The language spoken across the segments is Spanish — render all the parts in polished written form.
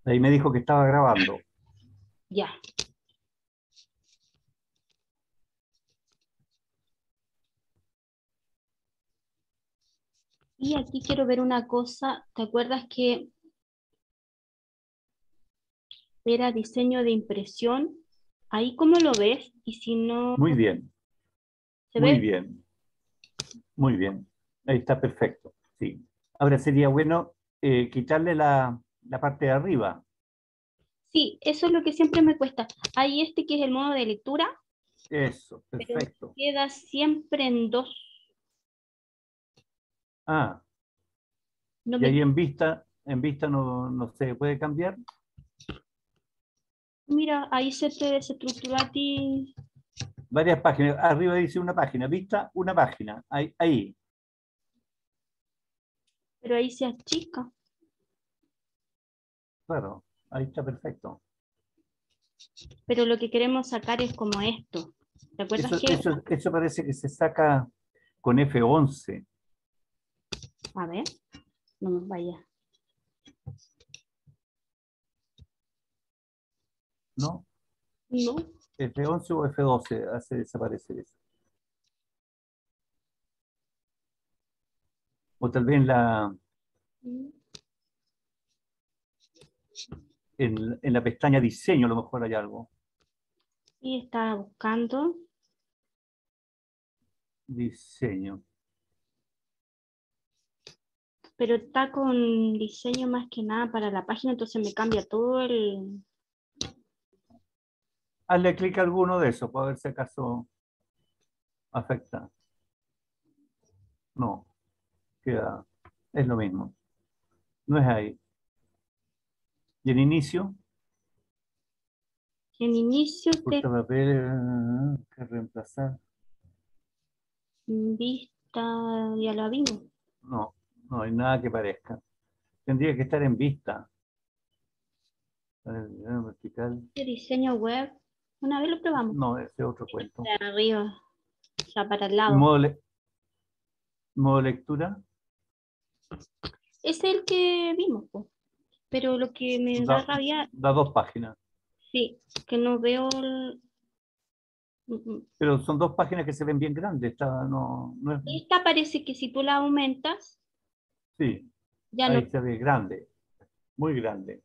Ahí me dijo que estaba grabando. Ya. Y aquí quiero ver una cosa. ¿Te acuerdas que era diseño de impresión? Ahí cómo lo ves y si no Muy bien, se muy ve. bien, muy bien. Ahí está perfecto. Sí. Ahora sería bueno quitarle la parte de arriba. Sí, eso es lo que siempre me cuesta. Hay este que es el modo de lectura, Eso, pero perfecto. queda siempre en dos. Ah, No y me, ahí en vista no se puede cambiar. mira, ahí se te desestructuró a ti, Varias páginas. Arriba dice una página. Vista, una página. Ahí. pero ahí se achica. Claro, ahí está perfecto. Pero lo que queremos sacar es como esto. ¿Te acuerdas que? Eso parece que se saca con F11, A ver, no me vaya. ¿no? No. F11 o F12 hace desaparecer eso. O tal vez en la pestaña diseño a lo mejor hay algo. Y estaba buscando, Diseño. pero está con diseño más que nada para la página, entonces me cambia todo el... Hazle clic a alguno de esos para ver si acaso afecta. No, queda, es lo mismo. No es ahí. Y en inicio, En inicio de portapapel, que reemplazar. vista, ya lo vimos. No, no hay nada que parezca. Tendría que estar en vista. Vertical. De diseño web, una vez lo probamos. No, ese es otro cuento. Para arriba, o sea, para el Y lado. modo lectura, Es el que vimos, po. Pero lo que me da da, rabia, da dos páginas. sí, que no veo Pero son dos páginas que se ven bien grandes. No es, esta parece que si tú la aumentas, sí, ya no. ahí se ve grande, muy grande.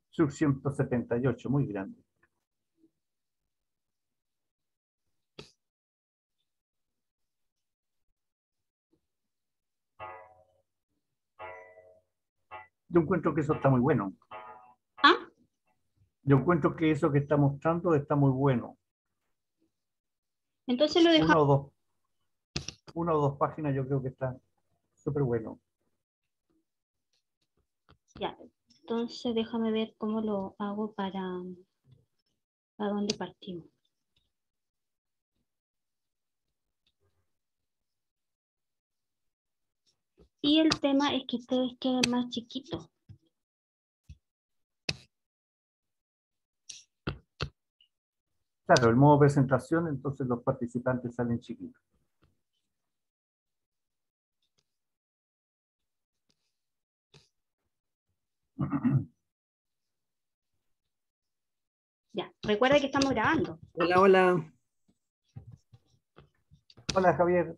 Sub 178, muy grande. Yo encuentro que eso está muy bueno. Ah, Yo encuentro que eso que está mostrando está muy bueno. entonces lo Una dejamos o dos, una o dos páginas yo creo que está súper bueno. ya. Entonces déjame ver cómo lo hago para dónde partimos. Y el tema es que ustedes queden más chiquitos. Claro, el modo presentación, entonces los participantes salen chiquitos. Ya, recuerda que estamos grabando. Hola, hola. Hola Javier.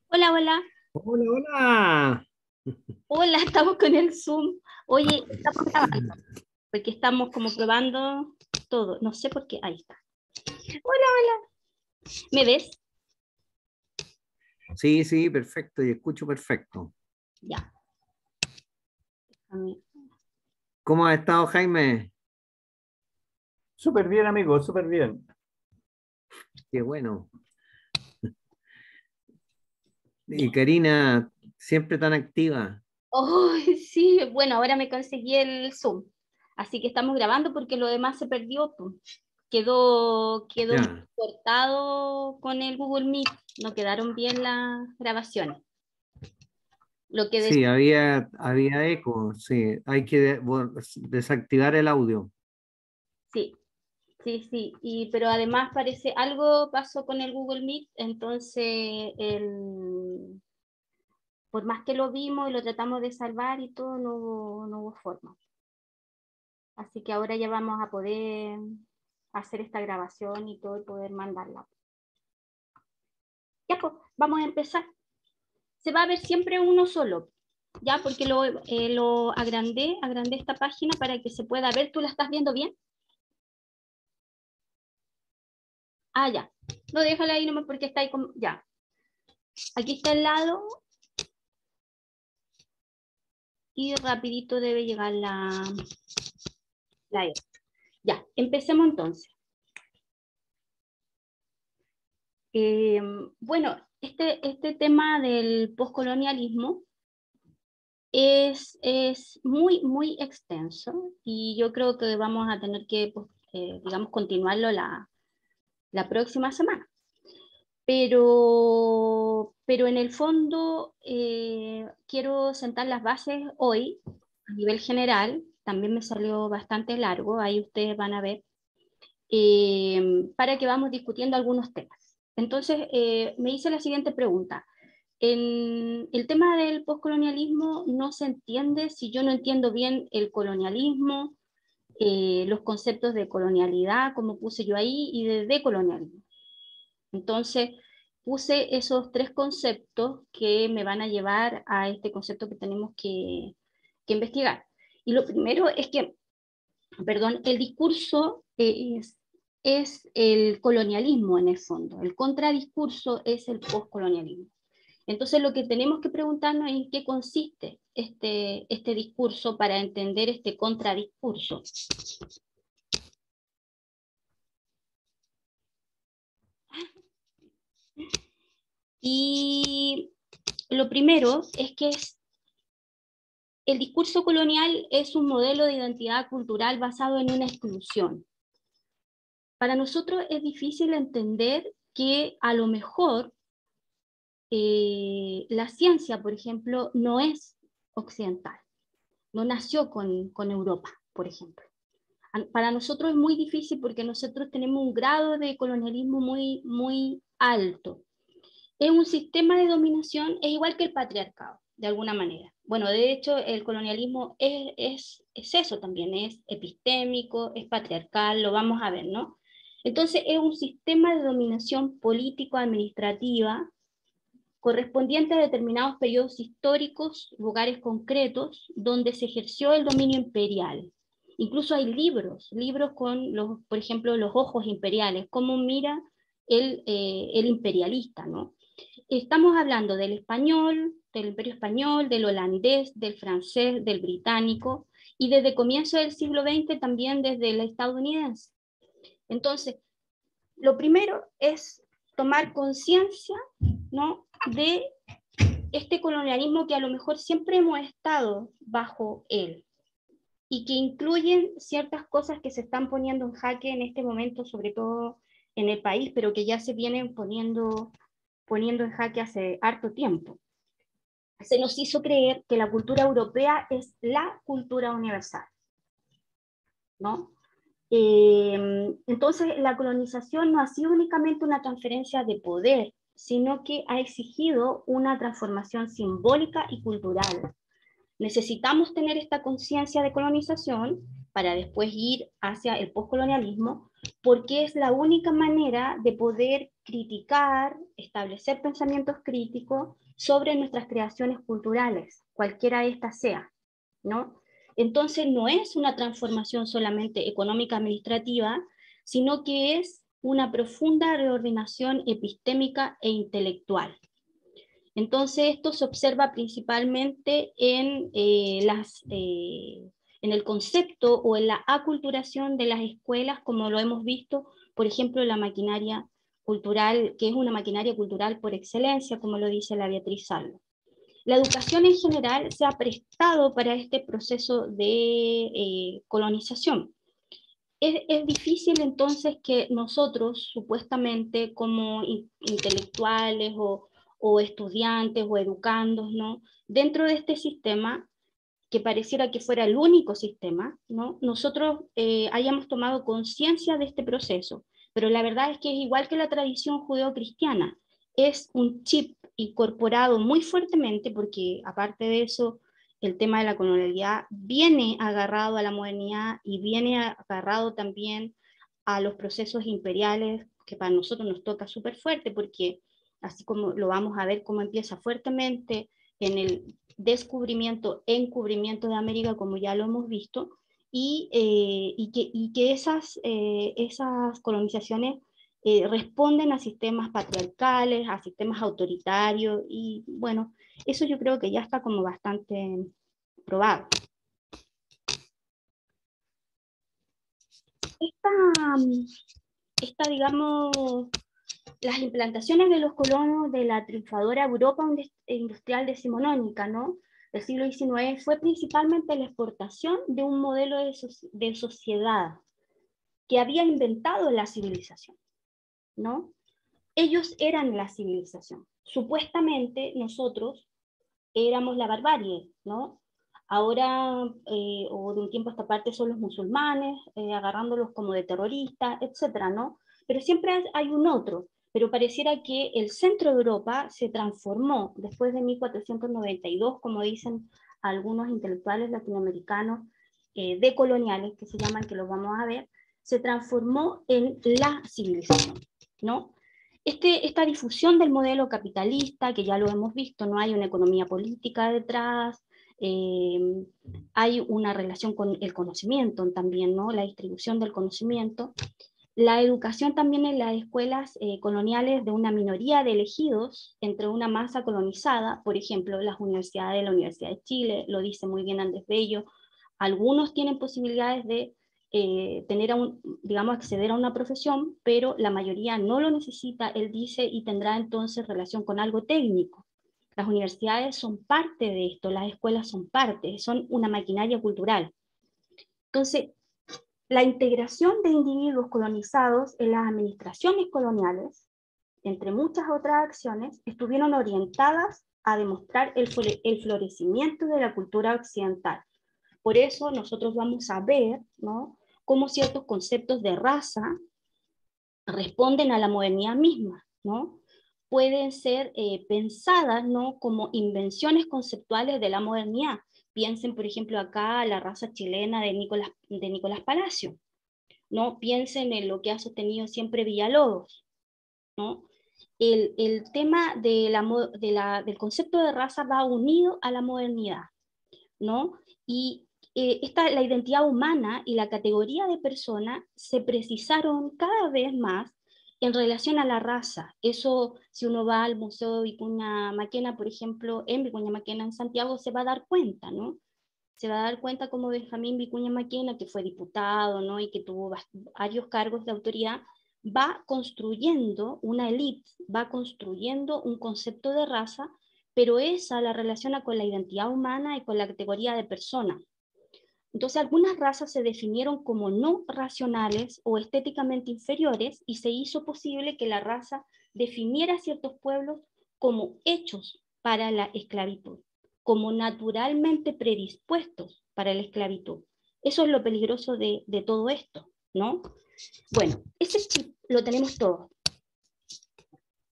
Hola, hola. Hola, hola. Hola, estamos con el Zoom. Oye, estamos grabando porque estamos como probando todo. No sé por qué. Ahí está. Hola, hola. ¿Me ves? Sí, sí, perfecto, y escucho perfecto. Ya. Déjame- ¿Cómo has estado, Jaime? Súper bien, amigo, súper bien. Qué bueno. Y Karina, siempre tan activa. Oh, sí, bueno, ahora me conseguí el Zoom. Así que estamos grabando porque lo demás se perdió, pues. Quedó muy Ya. cortado con el Google Meet. No quedaron bien las grabaciones. Lo que Sí, había eco, sí. Hay que desactivar el audio. sí, sí, sí. Pero además parece algo pasó con el Google Meet, entonces por más que lo vimos y lo tratamos de salvar y todo, no hubo forma. Así que ahora ya vamos a poder hacer esta grabación y todo y poder mandarla. Ya, pues, vamos a empezar. Se va a ver siempre uno solo, ya, porque lo agrandé esta página para que se pueda ver. ¿Tú la estás viendo bien? Ah, ya. No, déjala ahí nomás porque está ahí como... Ya. Aquí está el lado. Y rapidito debe llegar la E. Ya, empecemos entonces. Bueno, este tema del poscolonialismo es muy, muy extenso y yo creo que vamos a tener que, pues, digamos, continuarlo la próxima semana. Pero en el fondo quiero sentar las bases hoy a nivel general. También me salió bastante largo, ahí ustedes van a ver, para que vamos discutiendo algunos temas. Entonces, me hice la siguiente pregunta. En el tema del poscolonialismo no se entiende si yo no entiendo bien el colonialismo, los conceptos de colonialidad, como puse yo ahí, y de decolonialismo. Entonces, puse esos tres conceptos que me van a llevar a este concepto que tenemos que investigar. Y lo primero es que, perdón, el discurso es el colonialismo en el fondo, el contradiscurso es el postcolonialismo. Entonces lo que tenemos que preguntarnos es en qué consiste este discurso para entender este contradiscurso. Y lo primero es que el discurso colonial es un modelo de identidad cultural basado en una exclusión. Para nosotros es difícil entender que a lo mejor la ciencia, por ejemplo, no es occidental, no nació con Europa, por ejemplo. Para nosotros es muy difícil porque nosotros tenemos un grado de colonialismo muy, muy alto. Es un sistema de dominación, es igual que el patriarcado, de alguna manera. Bueno, de hecho, el colonialismo es eso también, es epistémico, es patriarcal, lo vamos a ver, ¿no? Entonces, es un sistema de dominación político-administrativa correspondiente a determinados periodos históricos, lugares concretos, donde se ejerció el dominio imperial. Incluso hay libros con, por ejemplo, los ojos imperiales, cómo mira el imperialista, ¿no? Estamos hablando del español, del imperio español, del holandés, del francés, del británico, y desde comienzo del siglo XX también desde el estadounidense. Entonces, lo primero es tomar conciencia, ¿no?, de este colonialismo que a lo mejor siempre hemos estado bajo él y que incluyen ciertas cosas que se están poniendo en jaque en este momento, sobre todo en el país, pero que ya se vienen poniendo en jaque hace harto tiempo. Se nos hizo creer que la cultura europea es la cultura universal, ¿no? Entonces, la colonización no ha sido únicamente una transferencia de poder, sino que ha exigido una transformación simbólica y cultural. Necesitamos tener esta conciencia de colonización para después ir hacia el postcolonialismo, porque es la única manera de poder criticar, establecer pensamientos críticos sobre nuestras creaciones culturales, cualquiera de estas sea, ¿no? Entonces no es una transformación solamente económica administrativa, sino que es una profunda reordenación epistémica e intelectual. Entonces esto se observa principalmente en el concepto o en la aculturación de las escuelas, como lo hemos visto, por ejemplo, la maquinaria cultural, que es una maquinaria cultural por excelencia, como lo dice la Beatriz Salvo. La educación en general se ha prestado para este proceso de colonización. Es difícil entonces que nosotros, supuestamente como intelectuales o estudiantes o educandos, ¿no?, dentro de este sistema, que pareciera que fuera el único sistema, ¿no?, nosotros hayamos tomado conciencia de este proceso. Pero la verdad es que es igual que la tradición judeocristiana, es un chip incorporado muy fuertemente, porque aparte de eso, el tema de la colonialidad viene agarrado a la modernidad y viene agarrado también a los procesos imperiales, que para nosotros nos toca súper fuerte, porque así como lo vamos a ver cómo empieza fuertemente en el descubrimiento, encubrimiento de América, como ya lo hemos visto, y que esas colonizaciones responden a sistemas patriarcales, a sistemas autoritarios, y bueno, eso yo creo que ya está como bastante probado. Digamos, las implantaciones de los colonos de la triunfadora Europa industrial decimonónica, ¿no?, del siglo XIX, fue principalmente la exportación de un modelo de sociedad que había inventado la civilización, ¿no? Ellos eran la civilización. Supuestamente nosotros éramos la barbarie, ¿no? Ahora, o de un tiempo a esta parte, son los musulmanes, agarrándolos como de terroristas, etcétera, ¿no? Pero siempre hay un otro. Pero pareciera que el centro de Europa se transformó después de 1492, como dicen algunos intelectuales latinoamericanos decoloniales, que se llaman, que los vamos a ver, se transformó en la civilización, ¿no? Esta difusión del modelo capitalista, que ya lo hemos visto, no hay una economía política detrás, hay una relación con el conocimiento también, ¿no?, la distribución del conocimiento, la educación también en las escuelas coloniales de una minoría de elegidos entre una masa colonizada, por ejemplo, las universidades de la Universidad de Chile, lo dice muy bien Andrés Bello, algunos tienen posibilidades de digamos, acceder a una profesión, pero la mayoría no lo necesita, él dice, y tendrá entonces relación con algo técnico. Las universidades son parte de esto, las escuelas son parte, son una maquinaria cultural. Entonces, la integración de individuos colonizados en las administraciones coloniales, entre muchas otras acciones, estuvieron orientadas a demostrar el florecimiento de la cultura occidental. Por eso nosotros vamos a ver, ¿no?, cómo ciertos conceptos de raza responden a la modernidad misma, ¿no? Pueden ser pensadas, ¿no?, como invenciones conceptuales de la modernidad. Piensen, por ejemplo, acá la raza chilena de Nicolás Palacio, ¿no? Piensen en lo que ha sostenido siempre Villalobos, ¿no? El tema del concepto de raza va unido a la modernidad, ¿no? Y la identidad humana y la categoría de persona se precisaron cada vez más en relación a la raza. Eso, si uno va al Museo de Vicuña Maquena, por ejemplo, en Vicuña Maquena en Santiago, se va a dar cuenta, ¿no? Se va a dar cuenta cómo Benjamín Vicuña Maquena, que fue diputado, ¿no?, y que tuvo varios cargos de autoridad, va construyendo una élite, va construyendo un concepto de raza, pero esa la relaciona con la identidad humana y con la categoría de persona. Entonces, algunas razas se definieron como no racionales o estéticamente inferiores, y se hizo posible que la raza definiera a ciertos pueblos como hechos para la esclavitud, como naturalmente predispuestos para la esclavitud. Eso es lo peligroso de todo esto, ¿no? Bueno, ese chip lo tenemos todos.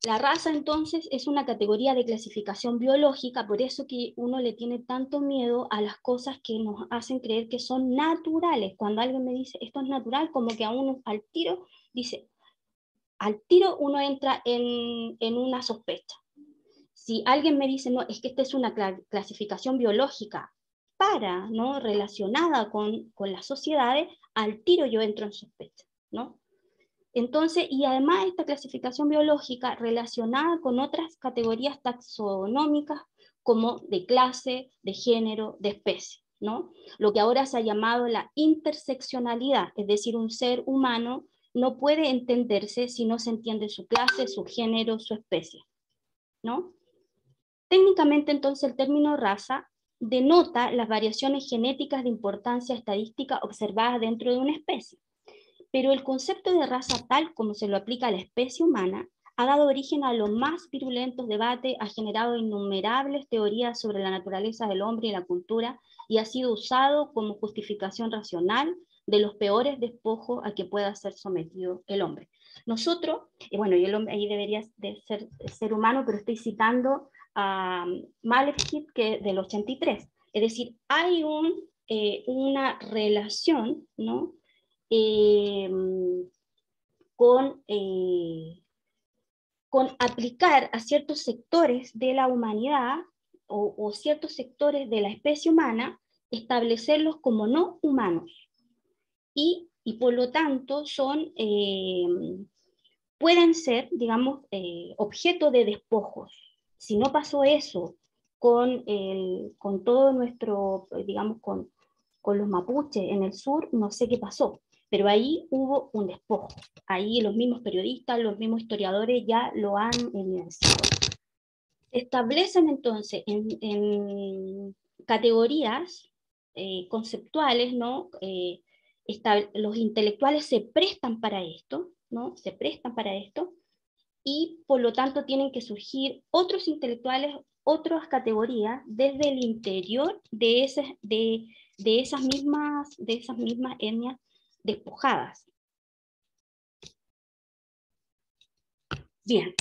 La raza, entonces, es una categoría de clasificación biológica, por eso que uno le tiene tanto miedo a las cosas que nos hacen creer que son naturales. Cuando alguien me dice, esto es natural, como que a uno al tiro dice, al tiro uno entra en una sospecha. Si alguien me dice, no, es que esta es una clasificación biológica ¿no?, relacionada con las sociedades, al tiro yo entro en sospecha, ¿no? Entonces, y además esta clasificación biológica relacionada con otras categorías taxonómicas como de clase, de género, de especie, ¿no? Lo que ahora se ha llamado la interseccionalidad, es decir, un ser humano no puede entenderse si no se entiende su clase, su género, su especie, ¿no? Técnicamente, entonces, el término raza denota las variaciones genéticas de importancia estadística observadas dentro de una especie. Pero el concepto de raza tal como se lo aplica a la especie humana ha dado origen a los más virulentos debates, ha generado innumerables teorías sobre la naturaleza del hombre y la cultura, y ha sido usado como justificación racional de los peores despojos a que pueda ser sometido el hombre. Nosotros, bueno, y el hombre ahí debería de ser humano, pero estoy citando a Malevich, que del 83, Es decir, hay una relación, ¿no? Con aplicar a ciertos sectores de la humanidad o ciertos sectores de la especie humana, establecerlos como no humanos. Y por lo tanto pueden ser, digamos, objeto de despojos. Si no pasó eso con todo nuestro, digamos, con los mapuches en el sur, no sé qué pasó, pero ahí hubo un despojo. Ahí los mismos periodistas, los mismos historiadores ya lo han evidenciado. Establecen entonces en categorías conceptuales, ¿no? Los intelectuales se prestan para esto, ¿no? Se prestan para esto, y por lo tanto tienen que surgir otros intelectuales, otras categorías desde el interior de esas mismas etnias despojadas. Bien,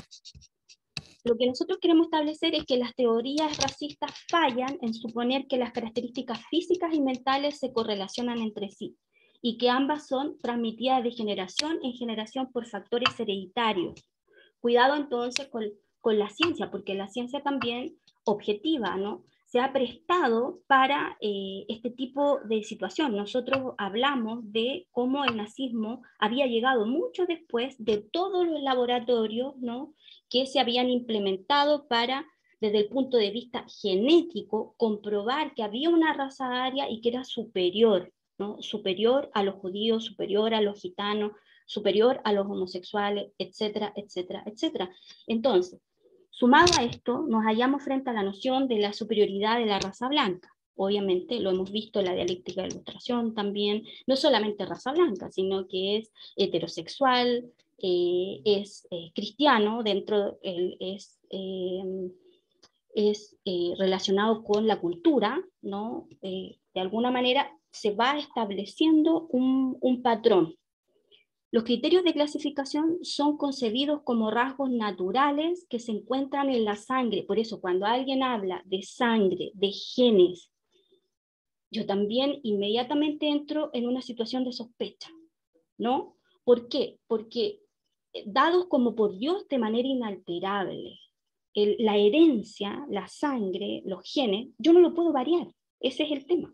lo que nosotros queremos establecer es que las teorías racistas fallan en suponer que las características físicas y mentales se correlacionan entre sí, y que ambas son transmitidas de generación en generación por factores hereditarios. Cuidado entonces con la ciencia, porque la ciencia también objetiva, ¿no? Se ha prestado para este tipo de situación. Nosotros hablamos de cómo el nazismo había llegado mucho después de todos los laboratorios, ¿no? Que se habían implementado para, desde el punto de vista genético, comprobar que había una raza aria y que era superior, ¿no? Superior a los judíos, superior a los gitanos, superior a los homosexuales, etcétera, etcétera, etcétera. Entonces, sumado a esto, nos hallamos frente a la noción de la superioridad de la raza blanca. Obviamente, lo hemos visto en la dialéctica de ilustración también, no solamente raza blanca, sino que es heterosexual, es cristiano, es relacionado con la cultura, ¿no? De alguna manera se va estableciendo un patrón. Los criterios de clasificación son concebidos como rasgos naturales que se encuentran en la sangre. Por eso, cuando alguien habla de sangre, de genes, yo también inmediatamente entro en una situación de sospecha, ¿no? ¿Por qué? Porque dados como por Dios de manera inalterable, la herencia, la sangre, los genes, yo no lo puedo variar. Ese es el tema,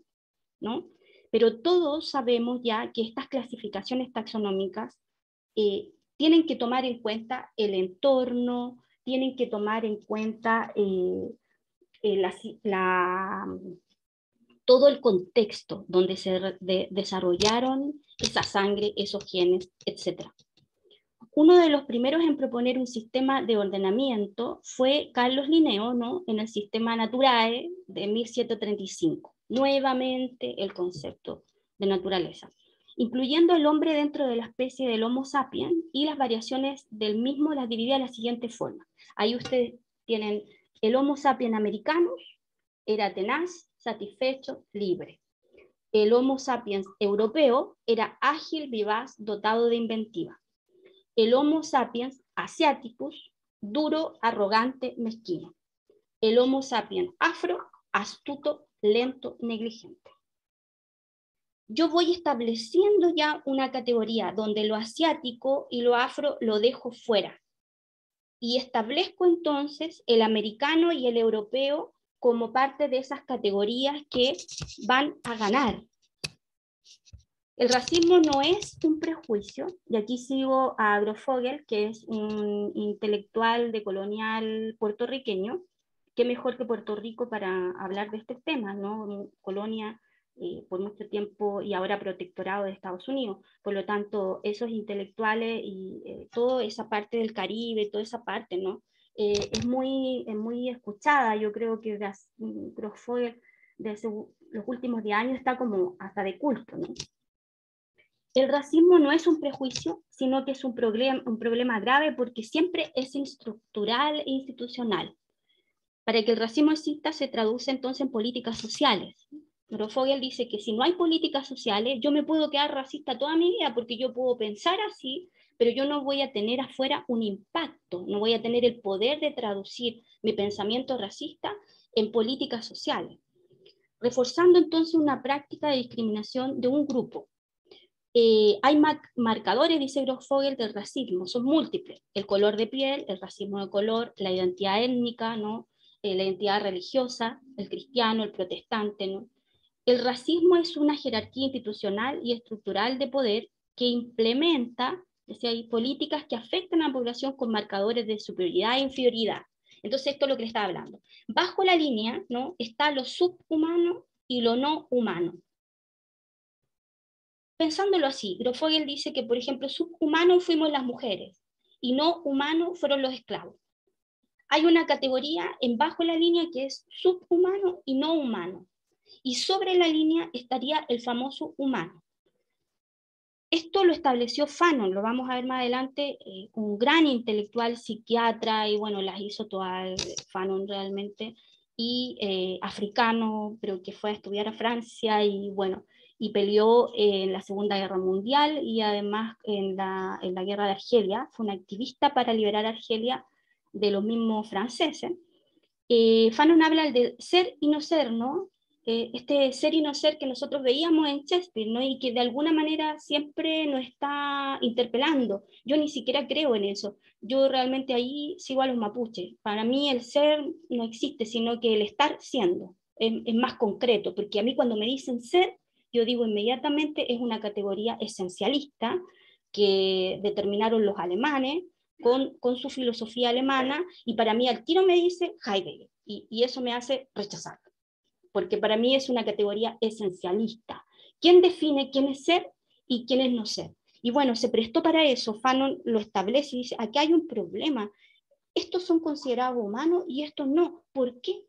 ¿no? Pero todos sabemos ya que estas clasificaciones taxonómicas tienen que tomar en cuenta el entorno, tienen que tomar en cuenta todo el contexto donde se desarrollaron esa sangre, esos genes, etc. Uno de los primeros en proponer un sistema de ordenamiento fue Carlos Linneo, ¿no? En el Sistema Naturae de 1735. Nuevamente el concepto de naturaleza, incluyendo el hombre dentro de la especie del Homo sapiens, y las variaciones del mismo las dividía de la siguiente forma. Ahí ustedes tienen el Homo sapiens americano, era tenaz, satisfecho, libre. El Homo sapiens europeo era ágil, vivaz, dotado de inventiva. El Homo sapiens asiaticus, duro, arrogante, mezquino. El Homo sapiens afro, astuto, lento, negligente. Yo voy estableciendo ya una categoría donde lo asiático y lo afro lo dejo fuera. Y establezco entonces el americano y el europeo como parte de esas categorías que van a ganar. El racismo no es un prejuicio, y aquí sigo a Agrofogel, que es un intelectual decolonial puertorriqueño. Qué mejor que Puerto Rico para hablar de este tema, ¿no? Colonia por mucho tiempo y ahora protectorado de Estados Unidos. Por lo tanto, esos intelectuales y toda esa parte del Caribe, toda esa parte, ¿no? Es muy escuchada. Yo creo que Agrofogel desde los últimos 10 años está como hasta de culto, ¿no? El racismo no es un prejuicio, sino que es un problema grave porque siempre es estructural e institucional. Para que el racismo exista se traduce entonces en políticas sociales. Agrofogel dice que si no hay políticas sociales, yo me puedo quedar racista toda mi vida porque yo puedo pensar así, pero yo no voy a tener afuera un impacto, no voy a tener el poder de traducir mi pensamiento racista en políticas sociales. reforzando entonces una práctica de discriminación de un grupo. Hay marcadores, dice Grosfoguel, del racismo, son múltiples: el color de piel, el racismo de color, la identidad étnica, ¿no? La identidad religiosa, el cristiano, el protestante, ¿no? El racismo es una jerarquía institucional y estructural de poder que implementa, decía ahí, políticas que afectan a la población con marcadores de superioridad e inferioridad. Entonces esto es lo que le estaba hablando. Bajo la línea, ¿no?, está lo subhumano y lo no humano. Pensándolo así, Grosfoguel dice que, por ejemplo, subhumanos fuimos las mujeres y no humanos fueron los esclavos. Hay una categoría en bajo la línea que es subhumano y no humano. Y sobre la línea estaría el famoso humano. Esto lo estableció Fanon, lo vamos a ver más adelante, un gran intelectual, psiquiatra, y bueno, las hizo todas Fanon realmente, y africano, pero que fue a estudiar a Francia, y bueno, y peleó en la Segunda Guerra Mundial, y además en la Guerra de Argelia, fue un activista para liberar a Argelia de los mismos franceses. Fanon habla del ser y no ser, ¿no? Este ser y no ser que nosotros veíamos en Shakespeare, ¿no? Y que de alguna manera siempre nos está interpelando. Yo ni siquiera creo en eso. Yo realmente ahí sigo a los mapuches. Para mí el ser no existe, sino que el estar siendo es más concreto, porque a mí cuando me dicen ser, yo digo inmediatamente es una categoría esencialista que determinaron los alemanes con su filosofía alemana, y para mí al tiro me dice Heidegger, y eso me hace rechazar, porque para mí es una categoría esencialista. ¿Quién define quién es ser y quién es no ser? Y bueno, se prestó para eso, Fanon lo establece y dice, aquí hay un problema, estos son considerados humanos y estos no, ¿por qué?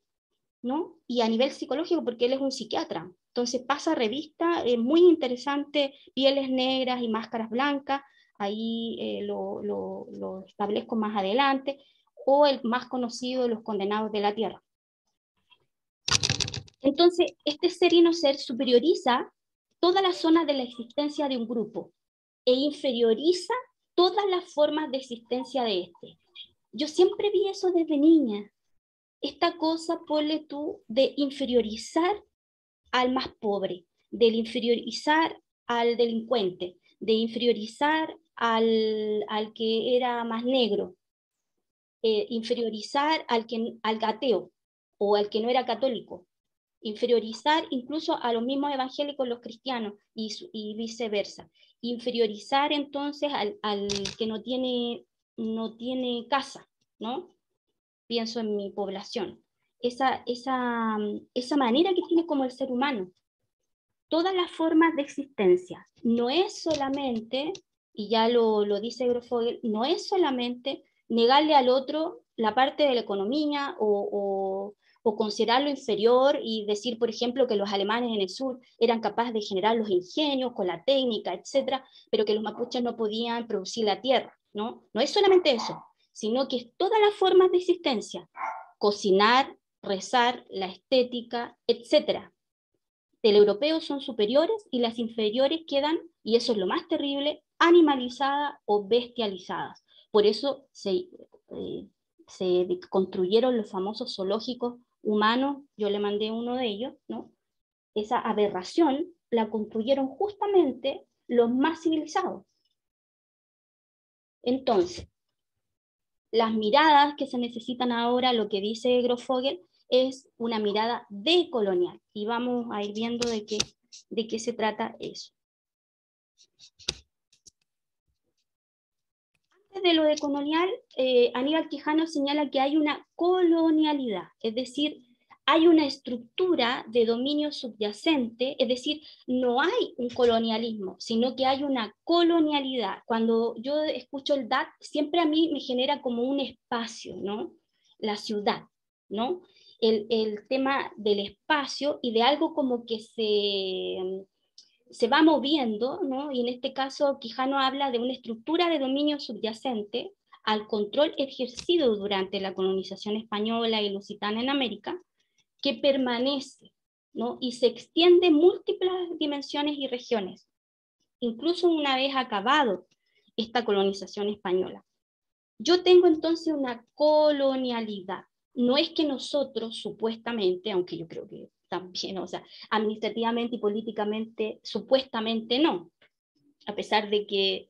¿No? Y a nivel psicológico, porque él es un psiquiatra. Entonces pasa revista, muy interesante, Pieles Negras y Máscaras Blancas, ahí lo establezco más adelante, o el más conocido, Los Condenados de la Tierra. Entonces, este ser y no ser superioriza todas las zonas de la existencia de un grupo e inferioriza todas las formas de existencia de este. Yo siempre vi eso desde niña, esta cosa, ponle tú, de inferiorizar al más pobre, de inferiorizar al delincuente, de inferiorizar al que era más negro, inferiorizar al ateo o al que no era católico, inferiorizar incluso a los mismos evangélicos, los cristianos, y viceversa. Inferiorizar entonces al que no tiene casa, ¿no? Pienso en mi población. Esa manera que tiene como el ser humano. Todas las formas de existencia. No es solamente, y ya lo dice Grosfoguel, no es solamente negarle al otro la parte de la economía o considerarlo inferior y decir, por ejemplo, que los alemanes en el sur eran capaces de generar los ingenios con la técnica, etcétera, pero que los mapuches no podían producir la tierra, ¿no? No es solamente eso, sino que es todas las formas de existencia, cocinar, rezar, la estética, etcétera. Del europeo son superiores y las inferiores quedan, y eso es lo más terrible, animalizadas o bestializadas. Por eso se construyeron los famosos zoológicos humanos, yo le mandé uno de ellos, ¿no? Esa aberración la construyeron justamente los más civilizados. Entonces, las miradas que se necesitan ahora, lo que dice Grosfoguel, es una mirada decolonial. Y vamos a ir viendo de qué se trata eso. Antes de lo decolonial, Aníbal Quijano señala que hay una colonialidad, es decir, hay una estructura de dominio subyacente, es decir, no hay un colonialismo, sino que hay una colonialidad. Cuando yo escucho el DAT, siempre a mí me genera como un espacio, ¿no? La ciudad, ¿no? El tema del espacio y de algo como que se va moviendo, ¿no? Y en este caso Quijano habla de una estructura de dominio subyacente al control ejercido durante la colonización española y lusitana en América, que permanece, ¿no? Y se extiende en múltiples dimensiones y regiones, incluso una vez acabado esta colonización española. Yo tengo entonces una colonialidad. No es que nosotros, supuestamente, aunque yo creo que también, o sea, administrativamente y políticamente, supuestamente no, a pesar de que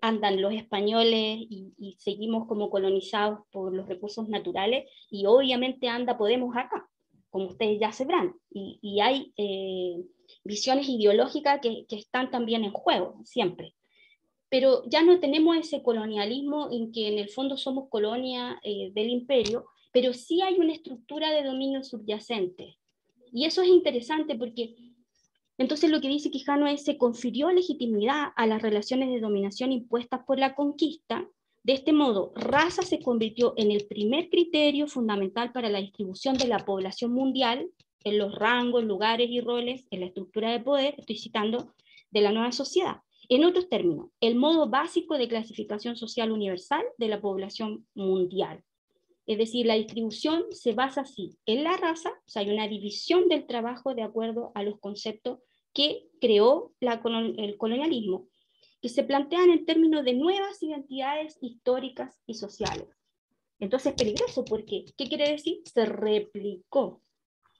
andan los españoles y seguimos como colonizados por los recursos naturales, y obviamente anda Podemos acá, como ustedes ya sabrán, y hay visiones ideológicas que están también en juego, siempre. Pero ya no tenemos ese colonialismo en que en el fondo somos colonia del imperio, pero sí hay una estructura de dominio subyacente. Y eso es interesante porque entonces lo que dice Quijano es se confirió legitimidad a las relaciones de dominación impuestas por la conquista. De este modo, raza se convirtió en el primer criterio fundamental para la distribución de la población mundial en los rangos, lugares y roles en la estructura de poder, estoy citando, de la nueva sociedad. En otros términos, el modo básico de clasificación social universal de la población mundial. Es decir, la distribución se basa así en la raza, o sea, hay una división del trabajo de acuerdo a los conceptos que creó el colonialismo, que se plantean en términos de nuevas identidades históricas y sociales. Entonces es peligroso porque, ¿qué quiere decir? Se replicó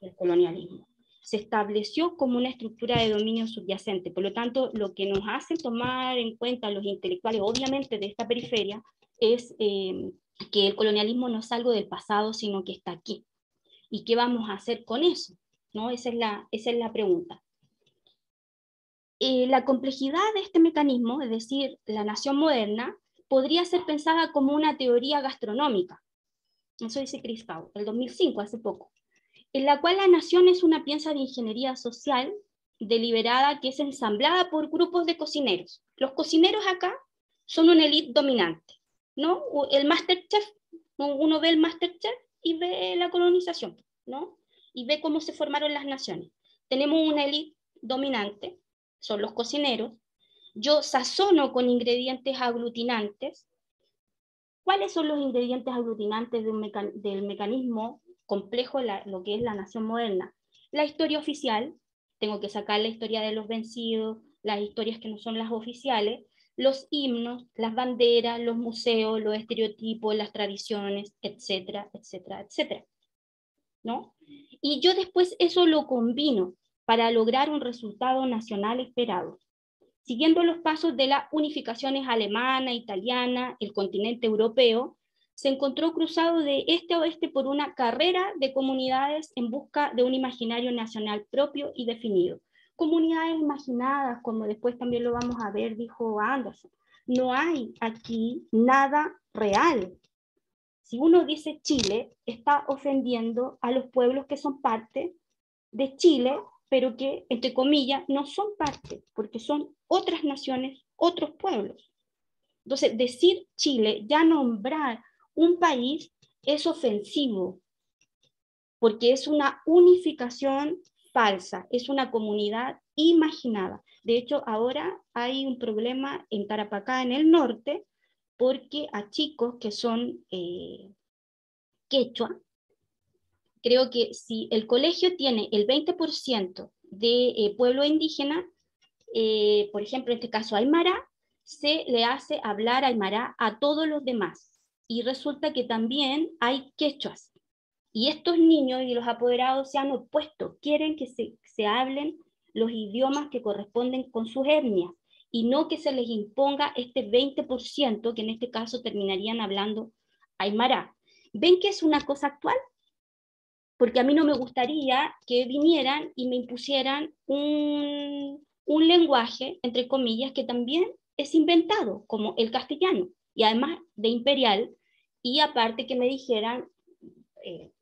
el colonialismo. Se estableció como una estructura de dominio subyacente. Por lo tanto, lo que nos hace tomar en cuenta los intelectuales, obviamente de esta periferia, es que el colonialismo no es algo del pasado, sino que está aquí. ¿Y qué vamos a hacer con eso? ¿No? Esa es la pregunta. La complejidad de este mecanismo, es decir, la nación moderna, podría ser pensada como una teoría gastronómica. Eso dice Kristau, el 2005, hace poco, en la cual la nación es una pieza de ingeniería social deliberada que es ensamblada por grupos de cocineros. Los cocineros acá son una élite dominante, ¿no? El Masterchef, uno ve el Masterchef y ve la colonización, ¿no? Y ve cómo se formaron las naciones. Tenemos una élite dominante, son los cocineros. Yo sazono con ingredientes aglutinantes. ¿Cuáles son los ingredientes aglutinantes del mecanismo complejo, lo que es la nación moderna? La historia oficial, tengo que sacar la historia de los vencidos, las historias que no son las oficiales, los himnos, las banderas, los museos, los estereotipos, las tradiciones, etcétera, etcétera, etcétera, ¿no? Y yo después eso lo combino para lograr un resultado nacional esperado. Siguiendo los pasos de las unificaciones alemana, italiana, el continente europeo, se encontró cruzado de este a oeste por una carrera de comunidades en busca de un imaginario nacional propio y definido. Comunidades imaginadas, como después también lo vamos a ver, dijo Anderson. No hay aquí nada real. Si uno dice Chile, está ofendiendo a los pueblos que son parte de Chile, pero que, entre comillas, no son parte, porque son otras naciones, otros pueblos. Entonces, decir Chile, ya nombrar un país, es ofensivo, porque es una unificación falsa, es una comunidad imaginada. De hecho, ahora hay un problema en Tarapacá, en el norte, porque a chicos que son quechua, creo que si el colegio tiene el 20% de pueblo indígena, por ejemplo, en este caso Aymara, se le hace hablar Aymara a todos los demás. Y resulta que también hay quechuas. Y estos niños y los apoderados se han opuesto, quieren que se hablen los idiomas que corresponden con sus etnias, y no que se les imponga este 20%, que en este caso terminarían hablando Aymara. ¿Ven que es una cosa actual? Porque a mí no me gustaría que vinieran y me impusieran un lenguaje, entre comillas, que también es inventado, como el castellano, y además de imperial, y aparte que me dijeran,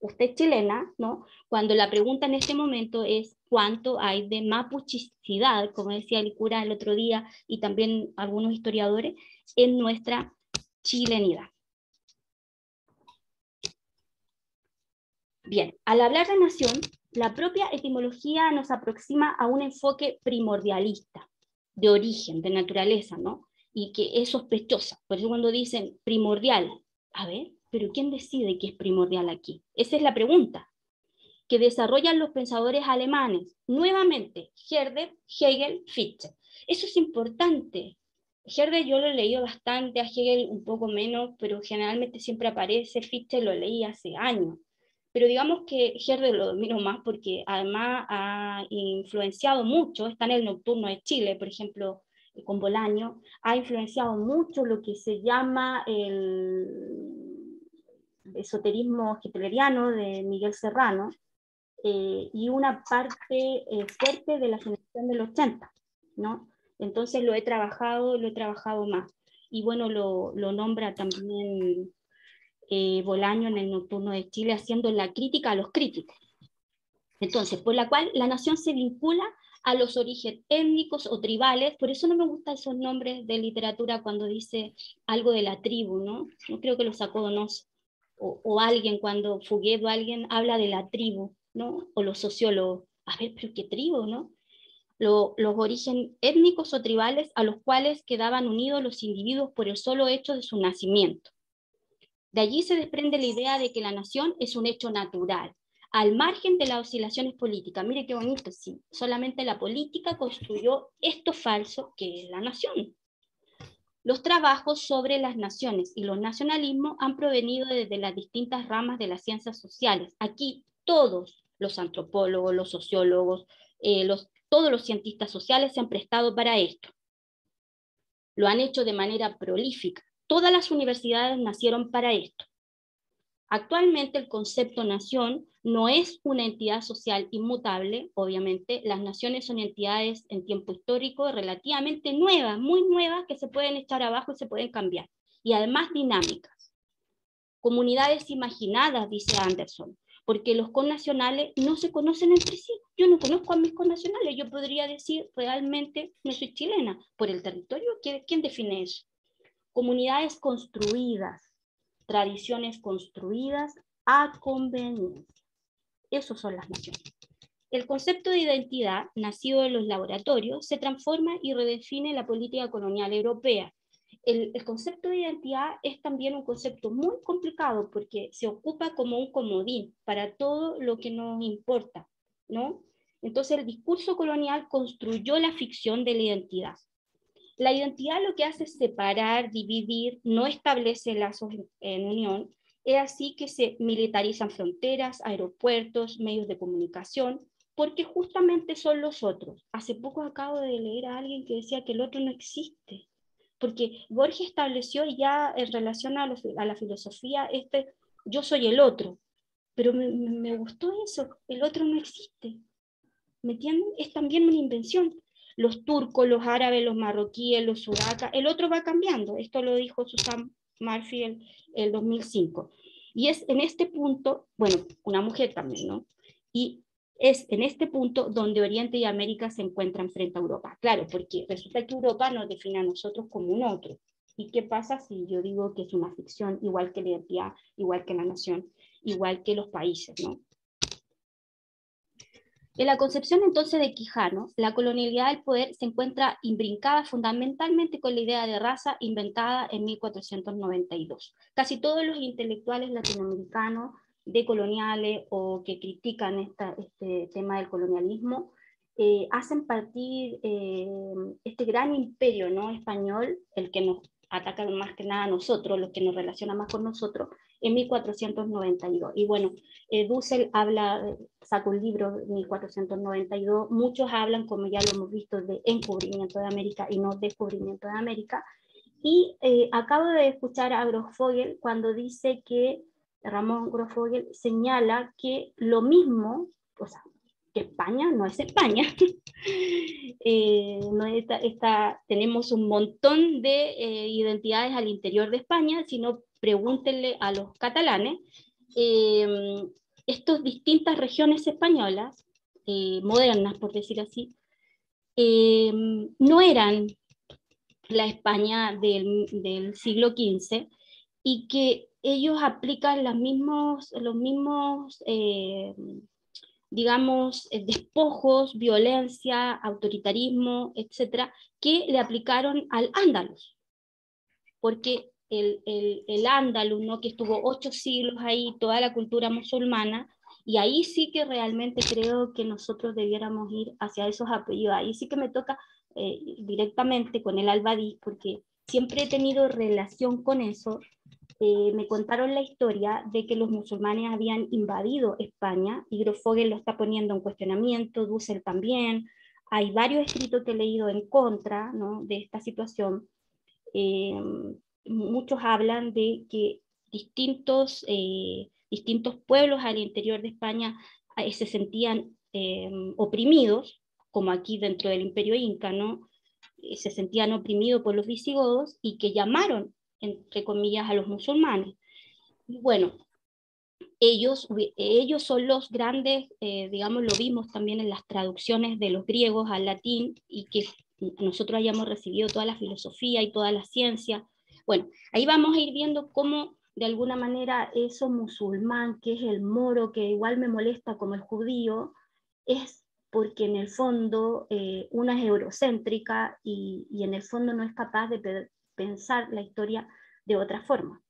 usted es chilena, ¿no? Cuando la pregunta en este momento es cuánto hay de mapuchicidad, como decía el cura el otro día, y también algunos historiadores, en nuestra chilenidad. Bien, al hablar de nación, la propia etimología nos aproxima a un enfoque primordialista, de origen, de naturaleza, ¿no? Y que es sospechosa. Por eso cuando dicen primordial, a ver, ¿pero quién decide qué es primordial aquí? Esa es la pregunta que desarrollan los pensadores alemanes. Nuevamente, Herder, Hegel, Fichte. Eso es importante. Herder yo lo he leído bastante, a Hegel un poco menos, pero generalmente siempre aparece. Fichte lo leí hace años. pero digamos que Herder lo domino más porque además ha influenciado mucho, está en el Nocturno de Chile, por ejemplo, con Bolaño, ha influenciado mucho lo que se llama el esoterismo hitleriano de Miguel Serrano, y una parte fuerte de la generación del 80, ¿no? Entonces lo he trabajado más. Y bueno, lo nombra también Bolaño en el Nocturno de Chile, haciendo la crítica a los críticos. Entonces, por la cual la nación se vincula a los orígenes étnicos o tribales. Por eso no me gustan esos nombres de literatura cuando dice algo de la tribu, ¿no? No creo que lo sacó Donoso. O alguien, cuando Fouquet o alguien habla de la tribu, ¿no? O los sociólogos. A ver, pero qué tribu, ¿no? Los orígenes étnicos o tribales a los cuales quedaban unidos los individuos por el solo hecho de su nacimiento. De allí se desprende la idea de que la nación es un hecho natural, al margen de las oscilaciones políticas. Mire qué bonito, sí. Solamente la política construyó esto falso que es la nación. Los trabajos sobre las naciones y los nacionalismos han provenido desde las distintas ramas de las ciencias sociales. Aquí todos los antropólogos, los sociólogos, todos los cientistas sociales se han prestado para esto. Lo han hecho de manera prolífica. Todas las universidades nacieron para esto. Actualmente el concepto nación no es una entidad social inmutable, obviamente. Las naciones son entidades en tiempo histórico relativamente nuevas, muy nuevas, que se pueden echar abajo y se pueden cambiar. Y además dinámicas. Comunidades imaginadas, dice Anderson, porque los connacionales no se conocen entre sí. Yo no conozco a mis connacionales, yo podría decir realmente no soy chilena. Por el territorio, ¿quién define eso? Comunidades construidas, tradiciones construidas a conveniencia. Esos son las naciones. El concepto de identidad, nacido en los laboratorios, se transforma y redefine la política colonial europea. El concepto de identidad es también un concepto muy complicado porque se ocupa como un comodín para todo lo que nos importa, ¿no? Entonces el discurso colonial construyó la ficción de la identidad. La identidad lo que hace es separar, dividir, no establece lazos en unión. Es así que se militarizan fronteras, aeropuertos, medios de comunicación, porque justamente son los otros. Hace poco acabo de leer a alguien que decía que el otro no existe, porque Borges estableció ya en relación a la filosofía yo soy el otro, pero me gustó eso, el otro no existe. ¿Me entienden? Es también una invención. Los turcos, los árabes, los marroquíes, los sudacas, el otro va cambiando. Esto lo dijo Susan Murphy el 2005. Y es en este punto, bueno, una mujer también, ¿no? Y es en este punto donde Oriente y América se encuentran frente a Europa. Claro, porque resulta que Europa nos define a nosotros como un otro. ¿Y qué pasa si yo digo que es una ficción, igual que la identidad, igual que la nación, igual que los países, ¿no? En la concepción entonces de Quijano, la colonialidad del poder se encuentra imbrincada fundamentalmente con la idea de raza inventada en 1492. Casi todos los intelectuales latinoamericanos decoloniales o que critican este tema del colonialismo hacen partir este gran imperio, ¿no?, español, el que nos ataca más que nada a nosotros, los que nos relacionan más con nosotros, en 1492. Y bueno, Dussel saca un libro de 1492, muchos hablan, como ya lo hemos visto, de encubrimiento de América y no descubrimiento de América. Y acabo de escuchar a Grosfoguel cuando dice que Ramón Grosfoguel señala que lo mismo, o sea, que España no es España. Tenemos un montón de identidades al interior de España, sino pregúntenle a los catalanes. Estas distintas regiones españolas, modernas por decir así, no eran la España del siglo XV, y que ellos aplican los mismos digamos, despojos, violencia, autoritarismo, etcétera, que le aplicaron al Andalus, porque el Andalus, ¿no?, que estuvo 8 siglos ahí, toda la cultura musulmana, y ahí sí que realmente creo que nosotros debiéramos ir hacia esos apellidos. Ahí sí que me toca directamente con el Albadí, porque siempre he tenido relación con eso, me contaron la historia de que los musulmanes habían invadido España, y Grofogel lo está poniendo en cuestionamiento, Dussel también, hay varios escritos que he leído en contra, ¿no?, de esta situación. Muchos hablan de que distintos pueblos al interior de España se sentían oprimidos, como aquí dentro del Imperio Inca, ¿no? Se sentían oprimidos por los visigodos y que llamaron, entre comillas, a los musulmanes. Y bueno, ellos son los grandes, digamos, lo vimos también en las traducciones de los griegos al latín, y que nosotros hayamos recibido toda la filosofía y toda la ciencia. Bueno, ahí vamos a ir viendo cómo de alguna manera eso musulmán, que es el moro, que igual me molesta como el judío, es porque en el fondo una es eurocéntrica y en el fondo no es capaz de pensar la historia de otra forma.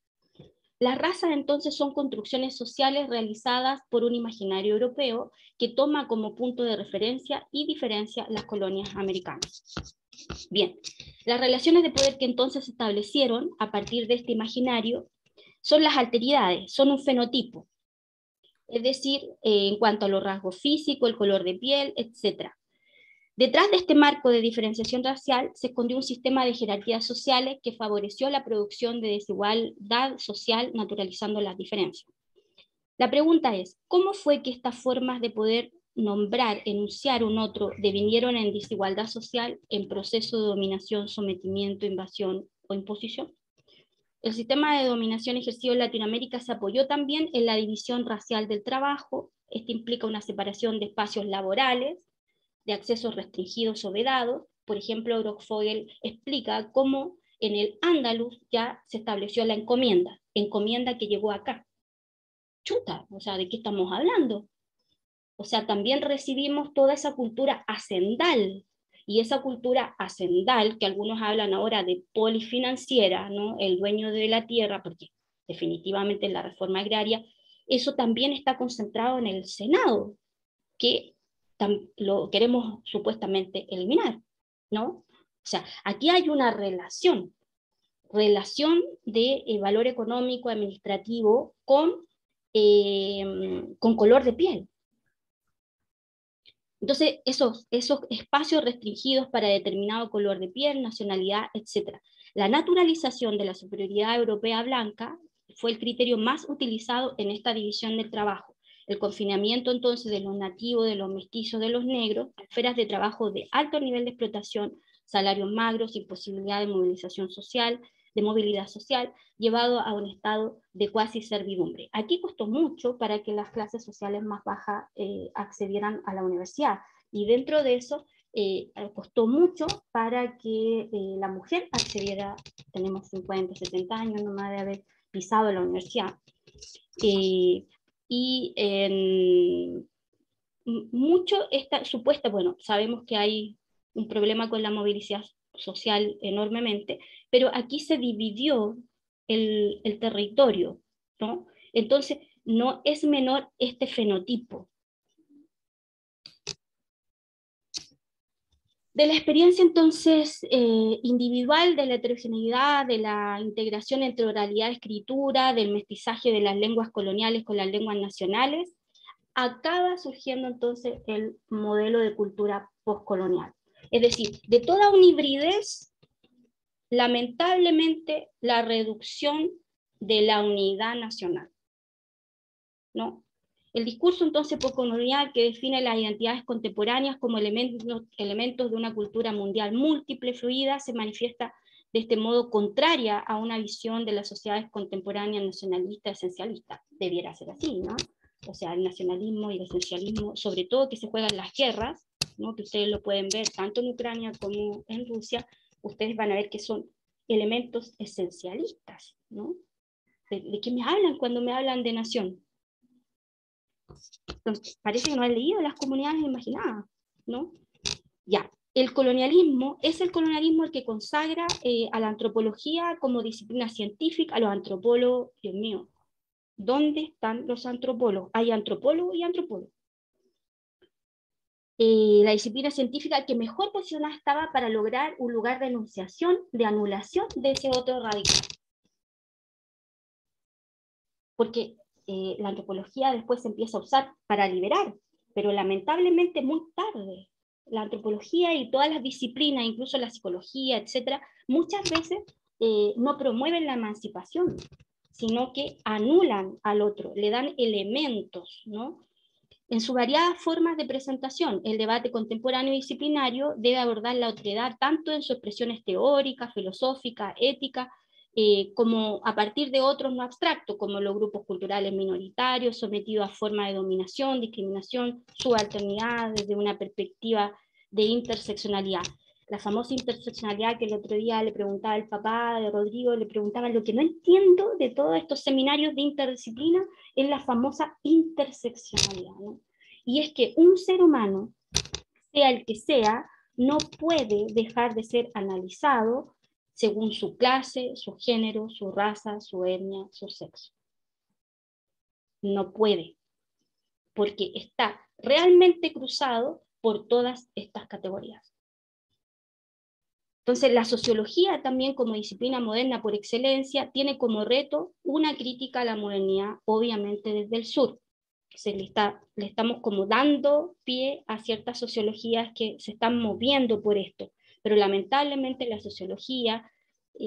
Las razas entonces son construcciones sociales realizadas por un imaginario europeo que toma como punto de referencia y diferencia las colonias americanas. Bien, las relaciones de poder que entonces se establecieron a partir de este imaginario son las alteridades, son un fenotipo, es decir, en cuanto a los rasgos físicos, el color de piel, etc. Detrás de este marco de diferenciación racial se escondió un sistema de jerarquías sociales que favoreció la producción de desigualdad social, naturalizando las diferencias. La pregunta es, ¿cómo fue que estas formas de poder nombrar, enunciar un otro, devinieron en desigualdad social, en proceso de dominación, sometimiento, invasión o imposición? El sistema de dominación ejercido en Latinoamérica se apoyó también en la división racial del trabajo. Este implica una separación de espacios laborales, de accesos restringidos o vedados. Por ejemplo, Grofogel explica cómo en el Andaluz ya se estableció la encomienda que llegó acá. Chuta, o sea, ¿de qué estamos hablando? O sea, también recibimos toda esa cultura hacendal, y esa cultura hacendal, que algunos hablan ahora de polifinanciera, ¿no?, el dueño de la tierra, porque definitivamente en la reforma agraria, eso también está concentrado en el Senado, que lo queremos supuestamente eliminar, ¿no? O sea, aquí hay una relación de valor económico, administrativo, con color de piel. Entonces, esos espacios restringidos para determinado color de piel, nacionalidad, etc. La naturalización de la superioridad europea blanca fue el criterio más utilizado en esta división del trabajo. El confinamiento entonces de los nativos, de los mestizos, de los negros, esferas de trabajo de alto nivel de explotación, salarios magros, imposibilidad de movilización social, de movilidad social, llevado a un estado de cuasi servidumbre. Aquí costó mucho para que las clases sociales más bajas accedieran a la universidad, y dentro de eso costó mucho para que la mujer accediera. Tenemos 50, 70 años nomás de haber pisado la universidad. Mucho esta supuesta, bueno, sabemos que hay un problema con la movilidad social enormemente, pero aquí se dividió el territorio, ¿no? Entonces, no es menor este fenotipo. De la experiencia entonces individual, de la heterogeneidad, de la integración entre oralidad y escritura, del mestizaje de las lenguas coloniales con las lenguas nacionales, acaba surgiendo entonces el modelo de cultura postcolonial. Es decir, de toda una hibridez, lamentablemente, la reducción de la unidad nacional, ¿no? El discurso entonces postcolonial, que define las identidades contemporáneas como elementos de una cultura mundial múltiple, fluida, se manifiesta de este modo contraria a una visión de las sociedades contemporáneas nacionalista, esencialista. Debiera ser así, ¿no? O sea, el nacionalismo y el esencialismo, sobre todo que se juegan las guerras, ¿no?, que ustedes lo pueden ver tanto en Ucrania como en Rusia, ustedes van a ver que son elementos esencialistas, ¿no? ¿De qué me hablan cuando me hablan de nación? Entonces, parece que no han leído las comunidades imaginadas, ¿no? Ya, el colonialismo es el colonialismo el que consagra a la antropología como disciplina científica, a los antropólogos. Dios mío, ¿dónde están los antropólogos? Hay antropólogos y antropólogos. La disciplina científica que mejor posicionada estaba para lograr un lugar de enunciación, de anulación de ese otro radical. porque la antropología después se empieza a usar para liberar, pero lamentablemente muy tarde. La antropología y todas las disciplinas, incluso la psicología, etcétera, muchas veces no promueven la emancipación, sino que anulan al otro, le dan elementos, ¿no? En sus variadas formas de presentación, el debate contemporáneo y disciplinario debe abordar la otredad tanto en sus expresiones teóricas, filosóficas, éticas, como a partir de otros no abstractos, como los grupos culturales minoritarios sometidos a formas de dominación, discriminación, subalternidad desde una perspectiva de interseccionalidad. La famosa interseccionalidad que el otro día le preguntaba el papá de Rodrigo, le preguntaba, lo que no entiendo de todos estos seminarios de interdisciplina es la famosa interseccionalidad, ¿no? Y es que un ser humano, sea el que sea, no puede dejar de ser analizado según su clase, su género, su raza, su etnia, su sexo. No puede, porque está realmente cruzado por todas estas categorías. Entonces, la sociología también como disciplina moderna por excelencia tiene como reto una crítica a la modernidad, obviamente desde el sur. Le estamos como dando pie a ciertas sociologías que se están moviendo por esto, pero lamentablemente la sociología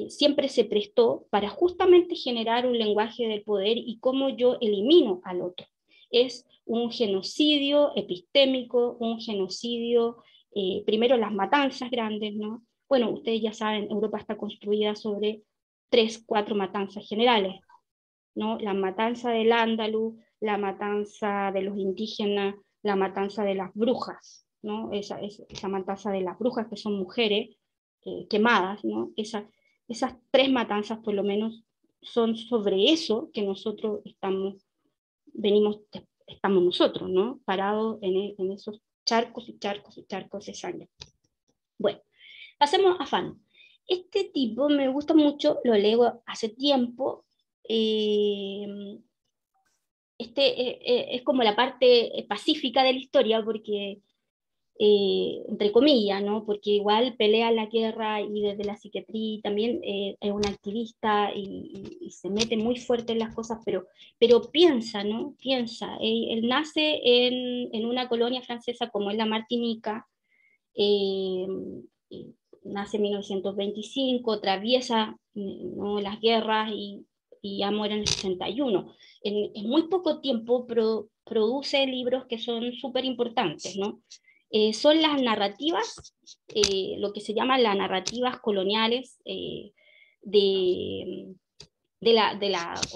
siempre se prestó para justamente generar un lenguaje del poder y cómo yo elimino al otro. Es un genocidio epistémico, un genocidio, primero las matanzas grandes, ¿no? Bueno, ustedes ya saben, Europa está construida sobre 3, 4 matanzas generales, ¿no? La matanza del Ándalus, la matanza de los indígenas, la matanza de las brujas, ¿no? Esa matanza de las brujas, que son mujeres quemadas, ¿no? Esas 3 matanzas por lo menos son sobre eso que nosotros estamos nosotros, ¿no? Parados en esos charcos y charcos y charcos de sangre. Bueno, pasemos a Fanon. Este tipo me gusta mucho, lo leo hace tiempo. Es como la parte pacífica de la historia, porque, entre comillas, ¿no? Porque igual pelea la guerra y desde la psiquiatría también es un activista y se mete muy fuerte en las cosas, pero piensa, ¿no? Piensa. Él nace en una colonia francesa como es la Martinica, eh, nace en 1925, atraviesa, ¿no?, las guerras y ya muere en el 61. En muy poco tiempo produce libros que son súper importantes, ¿no? Son las narrativas, lo que se llama las narrativas coloniales o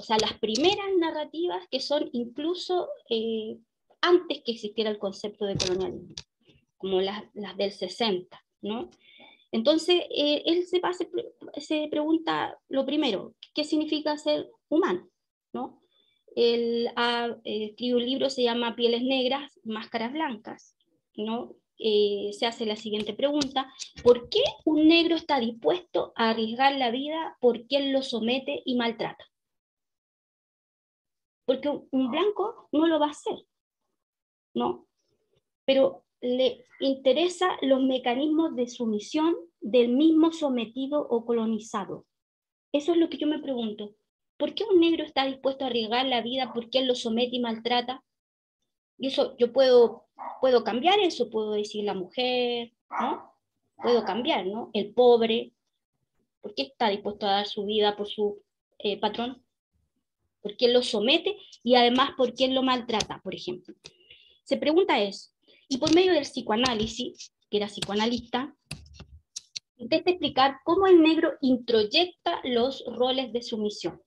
sea, las primeras narrativas que son incluso antes que existiera el concepto de colonialismo, como las del 60, ¿no? Entonces, él se pregunta lo primero, ¿qué significa ser humano? ¿No? Él escribe un libro, se llama Pieles Negras, Máscaras Blancas, ¿no? Se hace la siguiente pregunta: ¿por qué un negro está dispuesto a arriesgar la vida por quien lo somete y maltrata? Porque un blanco no lo va a hacer, ¿no? Pero le interesa los mecanismos de sumisión del mismo sometido o colonizado. Eso es lo que yo me pregunto. ¿Por qué un negro está dispuesto a arriesgar la vida porque él lo somete y maltrata? Y eso yo puedo cambiar eso, puedo decir la mujer, ¿no? Puedo cambiar, ¿no? El pobre, ¿por qué está dispuesto a dar su vida por su patrón? Porque él lo somete y además porque él lo maltrata, por ejemplo. Se pregunta eso. Y por medio del psicoanálisis, que era psicoanalista, intenta explicar cómo el negro introyecta los roles de sumisión.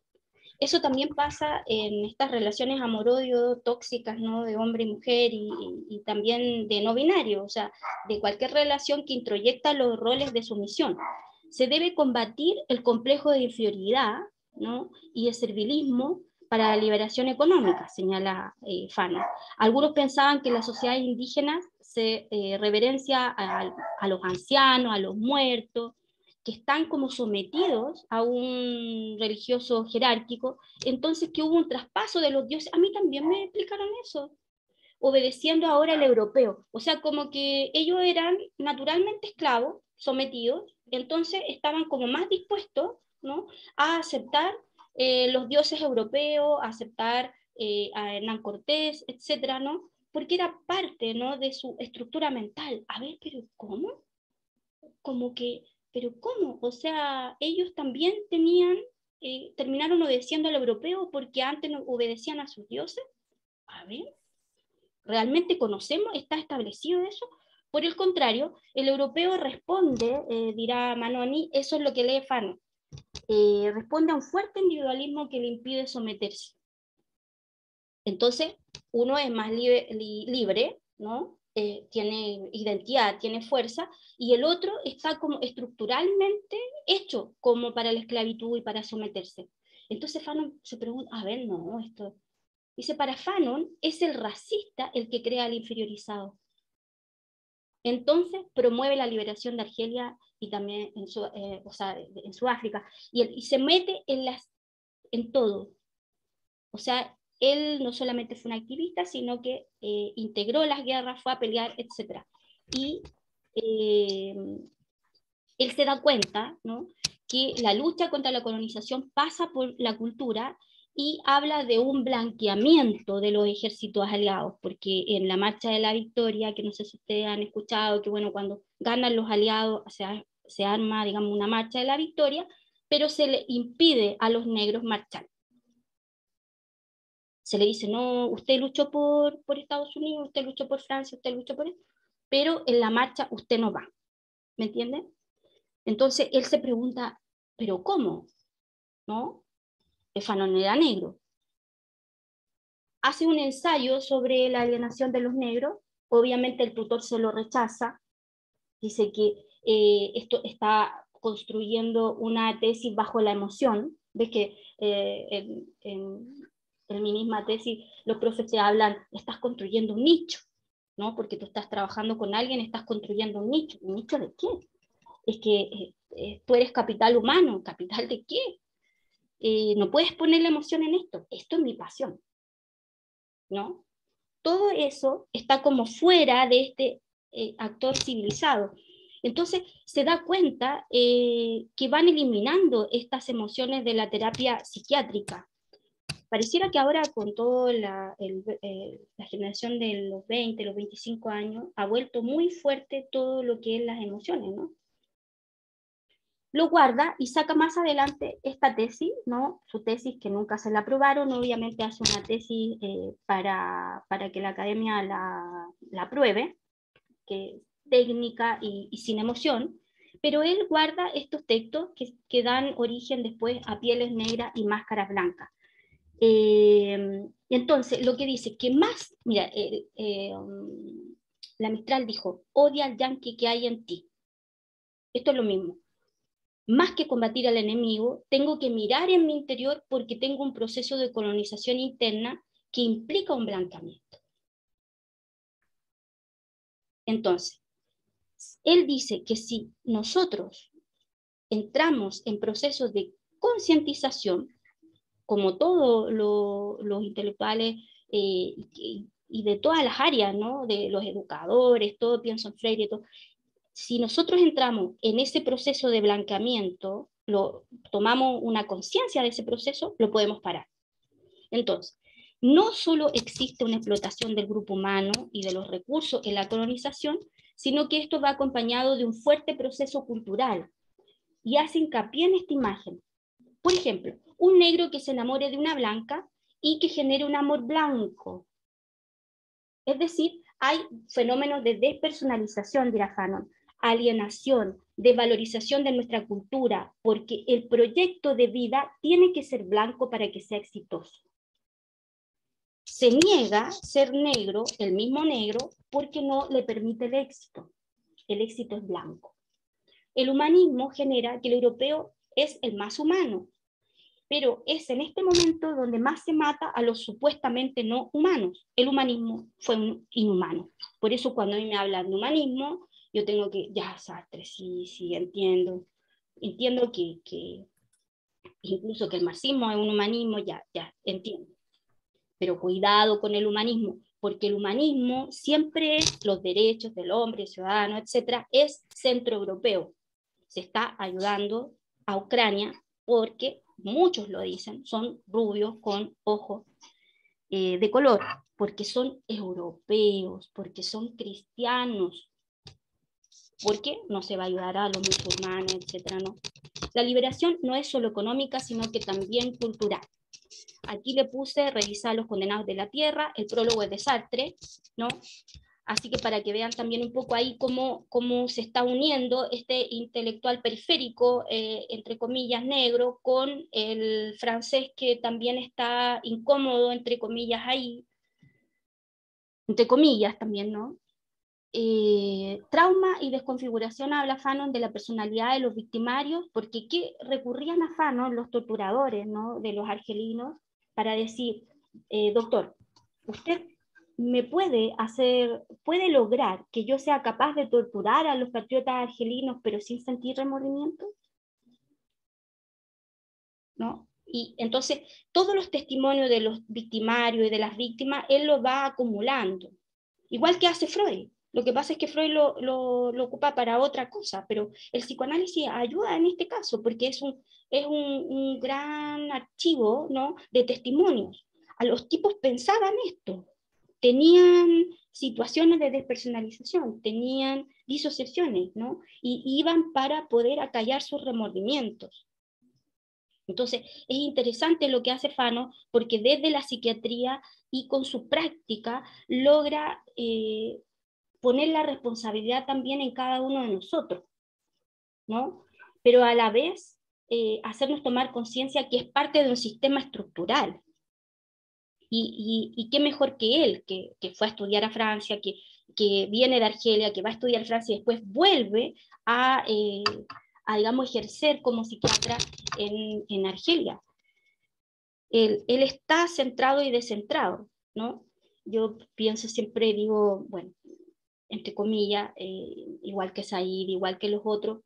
Eso también pasa en estas relaciones amor-odio tóxicas, ¿no?, de hombre y mujer y también de no binario, o sea, de cualquier relación que introyecta los roles de sumisión. Se debe combatir el complejo de inferioridad, ¿no?, y el servilismo para la liberación económica, señala Fanon. Algunos pensaban que en las sociedades indígenas se reverencia a los ancianos, a los muertos, que están como sometidos a un religioso jerárquico, entonces que hubo un traspaso de los dioses. A mí también me explicaron eso, obedeciendo ahora al europeo. O sea, como que ellos eran naturalmente esclavos, sometidos, entonces estaban como más dispuestos, ¿no?, a aceptar los dioses europeos, aceptar a Hernán Cortés, etcétera, ¿no? Porque era parte, ¿no?, de su estructura mental. A ver, pero ¿cómo? Como que, pero ¿cómo? O sea, ellos también terminaron obedeciendo al europeo porque antes no obedecían a sus dioses. A ver, ¿realmente conocemos? ¿Está establecido eso? Por el contrario, el europeo responde, dirá Manoni, eso es lo que lee Fanon, responde a un fuerte individualismo que le impide someterse. Entonces, uno es más libre, ¿no? Tiene identidad, tiene fuerza, y el otro está como estructuralmente hecho como para la esclavitud y para someterse. Entonces Fanon se pregunta, a ver, no, esto... Dice, para Fanon es el racista el que crea al inferiorizado. Entonces promueve la liberación de Argelia y también en Sudáfrica, y se mete en todo. O sea, él no solamente fue un activista, sino que integró las guerras, fue a pelear, etc. Y él se da cuenta, ¿no?, que la lucha contra la colonización pasa por la cultura, y habla de un blanqueamiento de los ejércitos aliados, porque en la Marcha de la Victoria, que no sé si ustedes han escuchado, que bueno, cuando ganan los aliados se arma, digamos, una Marcha de la Victoria, pero se le impide a los negros marchar. Se le dice, no, usted luchó por Estados Unidos, usted luchó por Francia, usted luchó por eso, pero en la marcha usted no va, ¿me entiende? Entonces él se pregunta, ¿pero cómo? ¿No? Fanon era negro. Hace un ensayo sobre la alienación de los negros, obviamente el tutor se lo rechaza, dice que esto está construyendo una tesis bajo la emoción, ves que en mi misma tesis los profes te hablan, estás construyendo un nicho, ¿no? Porque tú estás trabajando con alguien, estás construyendo un nicho. ¿Un nicho de qué? Es que tú eres capital humano, ¿capital de qué? No puedes poner la emoción en esto es mi pasión, ¿no? Todo eso está como fuera de este actor civilizado. Entonces se da cuenta que van eliminando estas emociones de la terapia psiquiátrica. Pareciera que ahora con toda la generación de los 20, los 25 años, ha vuelto muy fuerte todo lo que es las emociones, ¿no? Lo guarda y saca más adelante esta tesis, ¿no? Su tesis que nunca se la aprobaron, obviamente hace una tesis para que la academia la apruebe, que es técnica y sin emoción, pero él guarda estos textos que dan origen después a Pieles Negras y Máscaras Blancas. Entonces, lo que dice, que más, mira, la Mistral dijo, odia al yanqui que hay en ti. Esto es lo mismo. Más que combatir al enemigo, tengo que mirar en mi interior porque tengo un proceso de colonización interna que implica un blanqueamiento. Entonces, él dice que si nosotros entramos en procesos de concientización, como todos los intelectuales y de todas las áreas, ¿no?, de los educadores, todo, pienso en Freire, todo, si nosotros entramos en ese proceso de blanqueamiento, tomamos una conciencia de ese proceso, lo podemos parar. Entonces, no solo existe una explotación del grupo humano y de los recursos en la colonización, sino que esto va acompañado de un fuerte proceso cultural, y hace hincapié en esta imagen. Por ejemplo, un negro que se enamore de una blanca y que genere un amor blanco. Es decir, hay fenómenos de despersonalización, dirá Fanon, alienación, desvalorización de nuestra cultura, porque el proyecto de vida tiene que ser blanco para que sea exitoso. Se niega ser negro, el mismo negro, porque no le permite el éxito. El éxito es blanco. El humanismo genera que el europeo es el más humano, pero es en este momento donde más se mata a los supuestamente no humanos. El humanismo fue un inhumano. Por eso cuando a mí me hablan de humanismo, yo tengo que, ya, Sartre, sí, entiendo. Entiendo que incluso que el marxismo es un humanismo, ya, entiendo. Pero cuidado con el humanismo, porque el humanismo siempre es los derechos del hombre, ciudadano, etcétera, es centroeuropeo. Se está ayudando a Ucrania porque muchos lo dicen, son rubios con ojos de color, porque son europeos, porque son cristianos, porque no se va a ayudar a los musulmanes, etcétera, ¿no? La liberación no es solo económica, sino que también cultural. Aquí le puse revisar Los Condenados de la Tierra, el prólogo es de Sartre, ¿no? Así que para que vean también un poco ahí cómo se está uniendo este intelectual periférico, entre comillas, negro, con el francés que también está incómodo, entre comillas, ahí, entre comillas también, ¿no? Trauma y desconfiguración habla Fanon de la personalidad de los victimarios, porque ¿qué recurrían a Fanon los torturadores, ¿no?, de los argelinos para decir, doctor, usted me puede lograr que yo sea capaz de torturar a los patriotas argelinos pero sin sentir remordimiento, ¿no? Y entonces todos los testimonios de los victimarios y de las víctimas él lo va acumulando, igual que hace Freud. Lo que pasa es que Freud lo ocupa para otra cosa, pero el psicoanálisis ayuda en este caso porque es un gran archivo, ¿no?, de testimonios. A los tipos pensaban esto, tenían situaciones de despersonalización, tenían disociaciones, ¿no? Y iban para poder acallar sus remordimientos. Entonces, es interesante lo que hace Fanon porque desde la psiquiatría y con su práctica logra poner la responsabilidad también en cada uno de nosotros, ¿no? Pero a la vez hacernos tomar conciencia que es parte de un sistema estructural. Y qué mejor que él, que fue a estudiar a Francia, que viene de Argelia, que va a estudiar Francia y después vuelve a digamos, ejercer como psiquiatra en Argelia. Él está centrado y descentrado, ¿no? Yo pienso siempre, digo, bueno, entre comillas, igual que Said, igual que los otros,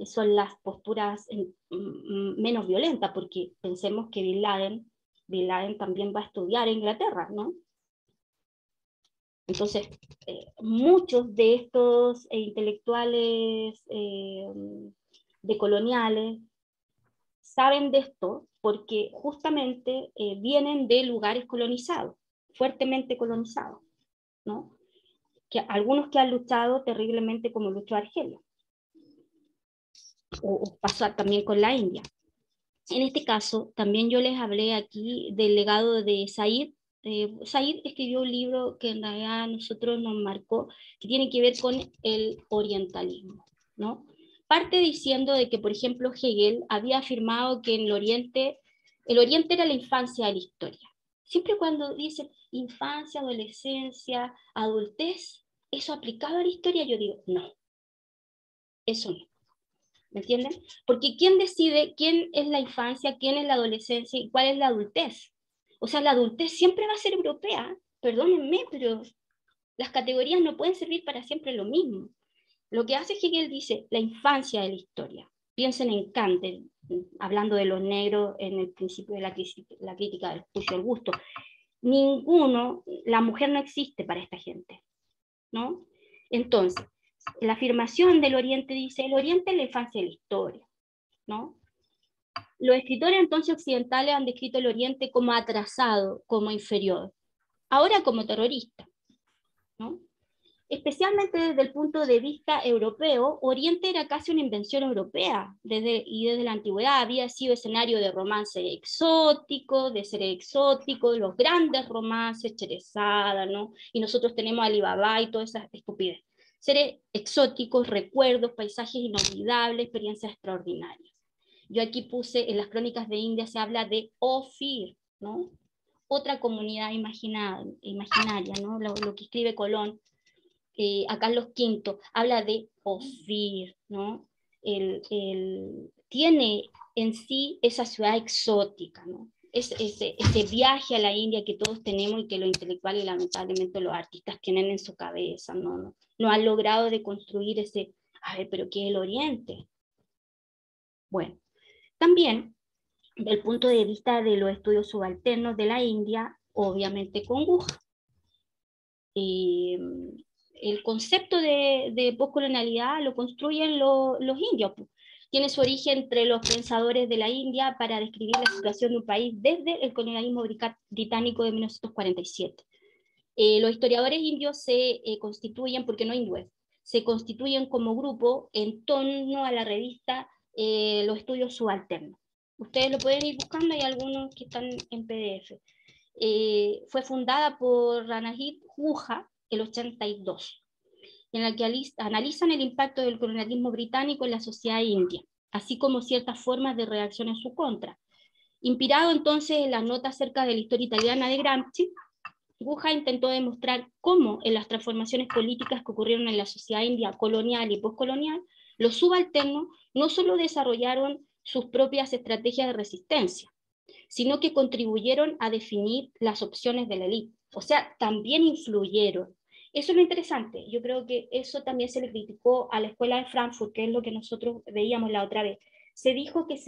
son las posturas menos violentas, porque pensemos que Bin Laden también va a estudiar en Inglaterra, ¿no? Entonces, muchos de estos intelectuales decoloniales saben de esto porque justamente vienen de lugares colonizados, fuertemente colonizados, ¿no? Que algunos que han luchado terriblemente como luchó Argelia, o pasó también con la India. En este caso, también yo les hablé aquí del legado de Said. Said escribió un libro que en realidad a nosotros nos marcó, que tiene que ver con el orientalismo, ¿no? Parte diciendo de que, por ejemplo, Hegel había afirmado que en el Oriente era la infancia de la historia. Siempre cuando dicen infancia, adolescencia, adultez, eso aplicado a la historia, yo digo, no, eso no. ¿Me entienden? Porque ¿quién decide quién es la infancia, quién es la adolescencia y cuál es la adultez? O sea, la adultez siempre va a ser europea, perdónenme, pero las categorías no pueden servir para siempre lo mismo. Lo que hace Hegel dice, la infancia de la historia. Piensen en Kant, hablando de los negros en el principio de la crítica del juicio al gusto. La mujer no existe para esta gente, ¿no? Entonces, la afirmación del Oriente dice, el Oriente es la infancia de la historia, ¿no? Los escritores entonces occidentales han descrito el Oriente como atrasado, como inferior, ahora como terrorista, ¿no? Especialmente desde el punto de vista europeo, Oriente era casi una invención europea, desde la antigüedad había sido escenario de romance exótico, de seres exóticos, los grandes romances, Cherezada, ¿no? Y nosotros tenemos Alibaba y todas esas estupidez. Seres exóticos, recuerdos, paisajes inolvidables, experiencias extraordinarias. Yo aquí puse, en las crónicas de India se habla de Ophir, ¿no? Otra comunidad imaginaria, ¿no? Lo que escribe Colón, a Carlos V, habla de Ophir, ¿no? Tiene en sí esa ciudad exótica, ¿no? Ese viaje a la India que todos tenemos y que los intelectuales y lamentablemente los artistas tienen en su cabeza, no han logrado de construir ese, a ver, pero ¿qué es el Oriente? Bueno, también, del punto de vista de los estudios subalternos de la India, obviamente con Guja. El concepto de poscolonialidad lo construyen los indios. tiene su origen entre los pensadores de la India para describir la situación de un país desde el colonialismo británico de 1947. Los historiadores indios se constituyen, porque no hindúes, se constituyen como grupo en torno a la revista Los Estudios Subalternos. Ustedes lo pueden ir buscando, hay algunos que están en PDF. Fue fundada por Ranajit Guha el 82, en la que analizan el impacto del colonialismo británico en la sociedad india, así como ciertas formas de reacción en su contra. Inspirado entonces en las notas acerca de la historia italiana de Gramsci, Guha intentó demostrar cómo en las transformaciones políticas que ocurrieron en la sociedad india colonial y postcolonial, los subalternos no solo desarrollaron sus propias estrategias de resistencia, sino que contribuyeron a definir las opciones de la élite. O sea, también influyeron. Eso es lo interesante. Yo creo que eso también se le criticó a la escuela de Frankfurt, que es lo que nosotros veíamos la otra vez. Se dijo que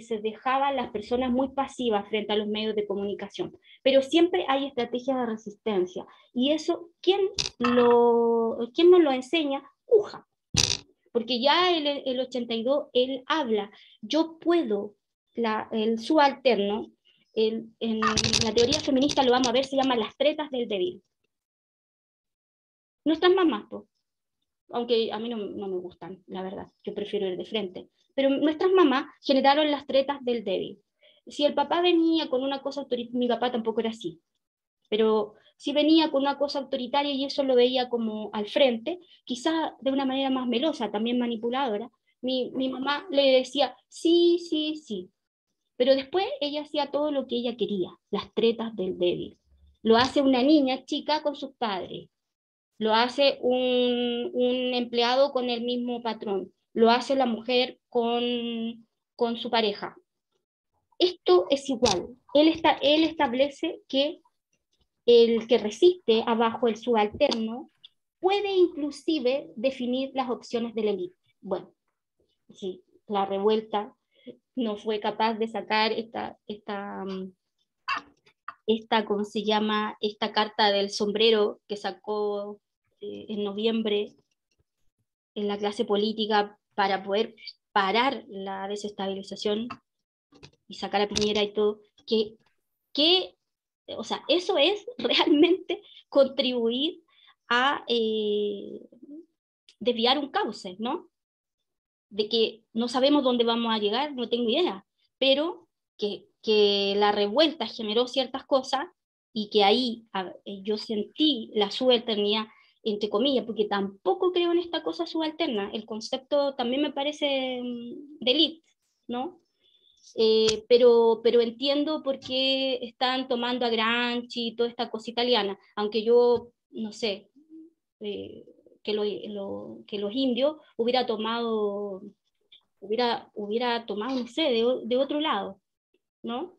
se dejaban las personas muy pasivas frente a los medios de comunicación, pero siempre hay estrategias de resistencia. Y eso, ¿quién nos lo enseña? Guha. Porque ya el 82 él habla, yo puedo, el subalterno, en la teoría feminista lo vamos a ver, se llama las tretas del débil. Nuestras mamás, pues, aunque a mí no me gustan, la verdad, yo prefiero ir de frente, pero nuestras mamás generaron las tretas del débil. Si el papá venía con una cosa autoritaria, mi papá tampoco era así, pero si venía con una cosa autoritaria y eso lo veía como al frente, quizás de una manera más melosa, también manipuladora, mi mamá le decía, sí, sí, sí, pero después ella hacía todo lo que ella quería, las tretas del débil. Lo hace una niña chica con sus padres, lo hace un empleado con el mismo patrón, lo hace la mujer con su pareja. Esto es igual. Él establece que el que resiste abajo el subalterno puede inclusive definir las opciones de la élite. Bueno, sí, la revuelta no fue capaz de sacar ¿cómo se llama? Esta carta del sombrero que sacó en noviembre en la clase política para poder parar la desestabilización y sacar a Piñera y todo, o sea, eso es realmente contribuir a desviar un cauce, ¿no? De que no sabemos dónde vamos a llegar, no tengo idea, pero que la revuelta generó ciertas cosas y que ahí yo sentí la subalternidad, entre comillas, porque tampoco creo en esta cosa subalterna, el concepto también me parece de élite, ¿no? Pero entiendo por qué están tomando a Gramsci y toda esta cosa italiana, aunque yo, no sé, que los indios hubiera tomado, no sé, de otro lado, ¿no?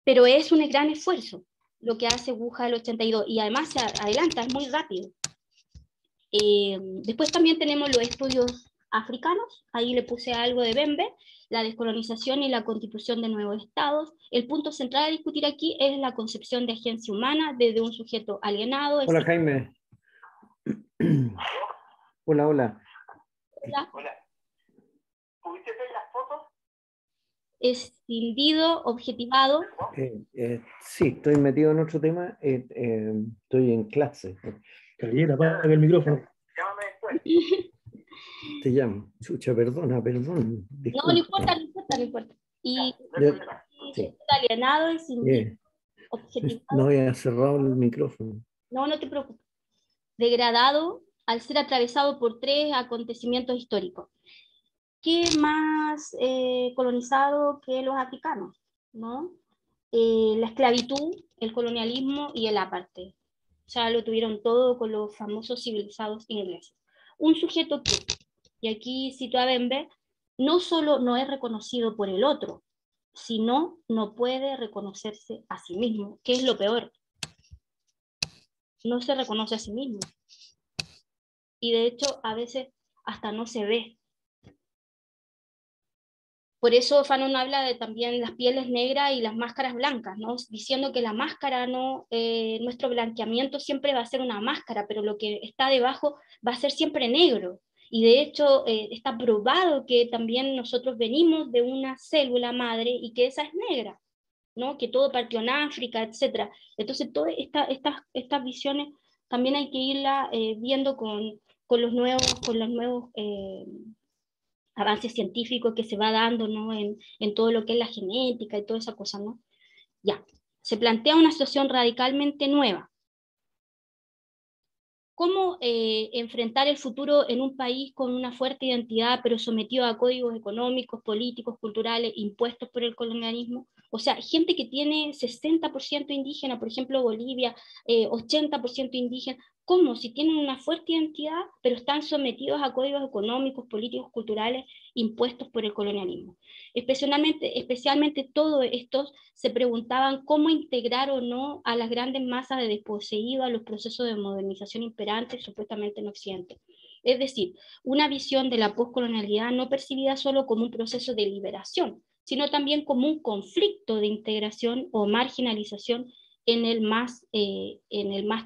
Pero es un gran esfuerzo lo que hace Guha el 82, y además se adelanta, es muy rápido. Después también tenemos los estudios africanos, ahí le puse algo de Bembe, la descolonización y la constitución de nuevos estados. El punto central a discutir aquí es la concepción de agencia humana desde un sujeto alienado. Hola, Jaime. Hola, hola. Hola. ¿Pudiste ver las fotos? Escindido, objetivado. Sí, estoy metido en otro tema. Estoy en clase. Caballero, apaga el micrófono. Llámame después. Te llamo. Chucha, perdona. Disculpa. No importa. Y sí. Alienado y sin objetivado. No había cerrado el micrófono. No te preocupes. Degradado al ser atravesado por 3 acontecimientos históricos. ¿Qué más colonizado que los africanos? ¿No? La esclavitud, el colonialismo y el apartheid. O sea, lo tuvieron todo con los famosos civilizados ingleses. Un sujeto que, y aquí cito a Bembe, no solo no es reconocido por el otro, sino no puede reconocerse a sí mismo, que es lo peor. No se reconoce a sí mismo. Y de hecho, a veces hasta no se ve. Por eso Fanon habla de también las pieles negras y las máscaras blancas, ¿no? Diciendo que la máscara no, nuestro blanqueamiento siempre va a ser una máscara, pero lo que está debajo va a ser siempre negro. Y de hecho está probado que también nosotros venimos de una célula madre y que esa es negra, ¿no? Que todo partió en África, etc. Entonces todas estas visiones también hay que irla viendo con los nuevos avances científicos que se va dando, ¿no? en todo lo que es la genética y toda esa cosa, ¿no? Ya, se plantea una situación radicalmente nueva. ¿Cómo enfrentar el futuro en un país con una fuerte identidad, pero sometido a códigos económicos, políticos, culturales, impuestos por el colonialismo? O sea, gente que tiene 60% indígena, por ejemplo Bolivia, 80% indígena, ¿cómo? Si tienen una fuerte identidad, pero están sometidos a códigos económicos, políticos, culturales, impuestos por el colonialismo. Especialmente todos estos se preguntaban cómo integrar o no a las grandes masas de desposeídos a los procesos de modernización imperantes supuestamente en Occidente. Es decir, una visión de la poscolonialidad no percibida solo como un proceso de liberación, sino también como un conflicto de integración o marginalización en el más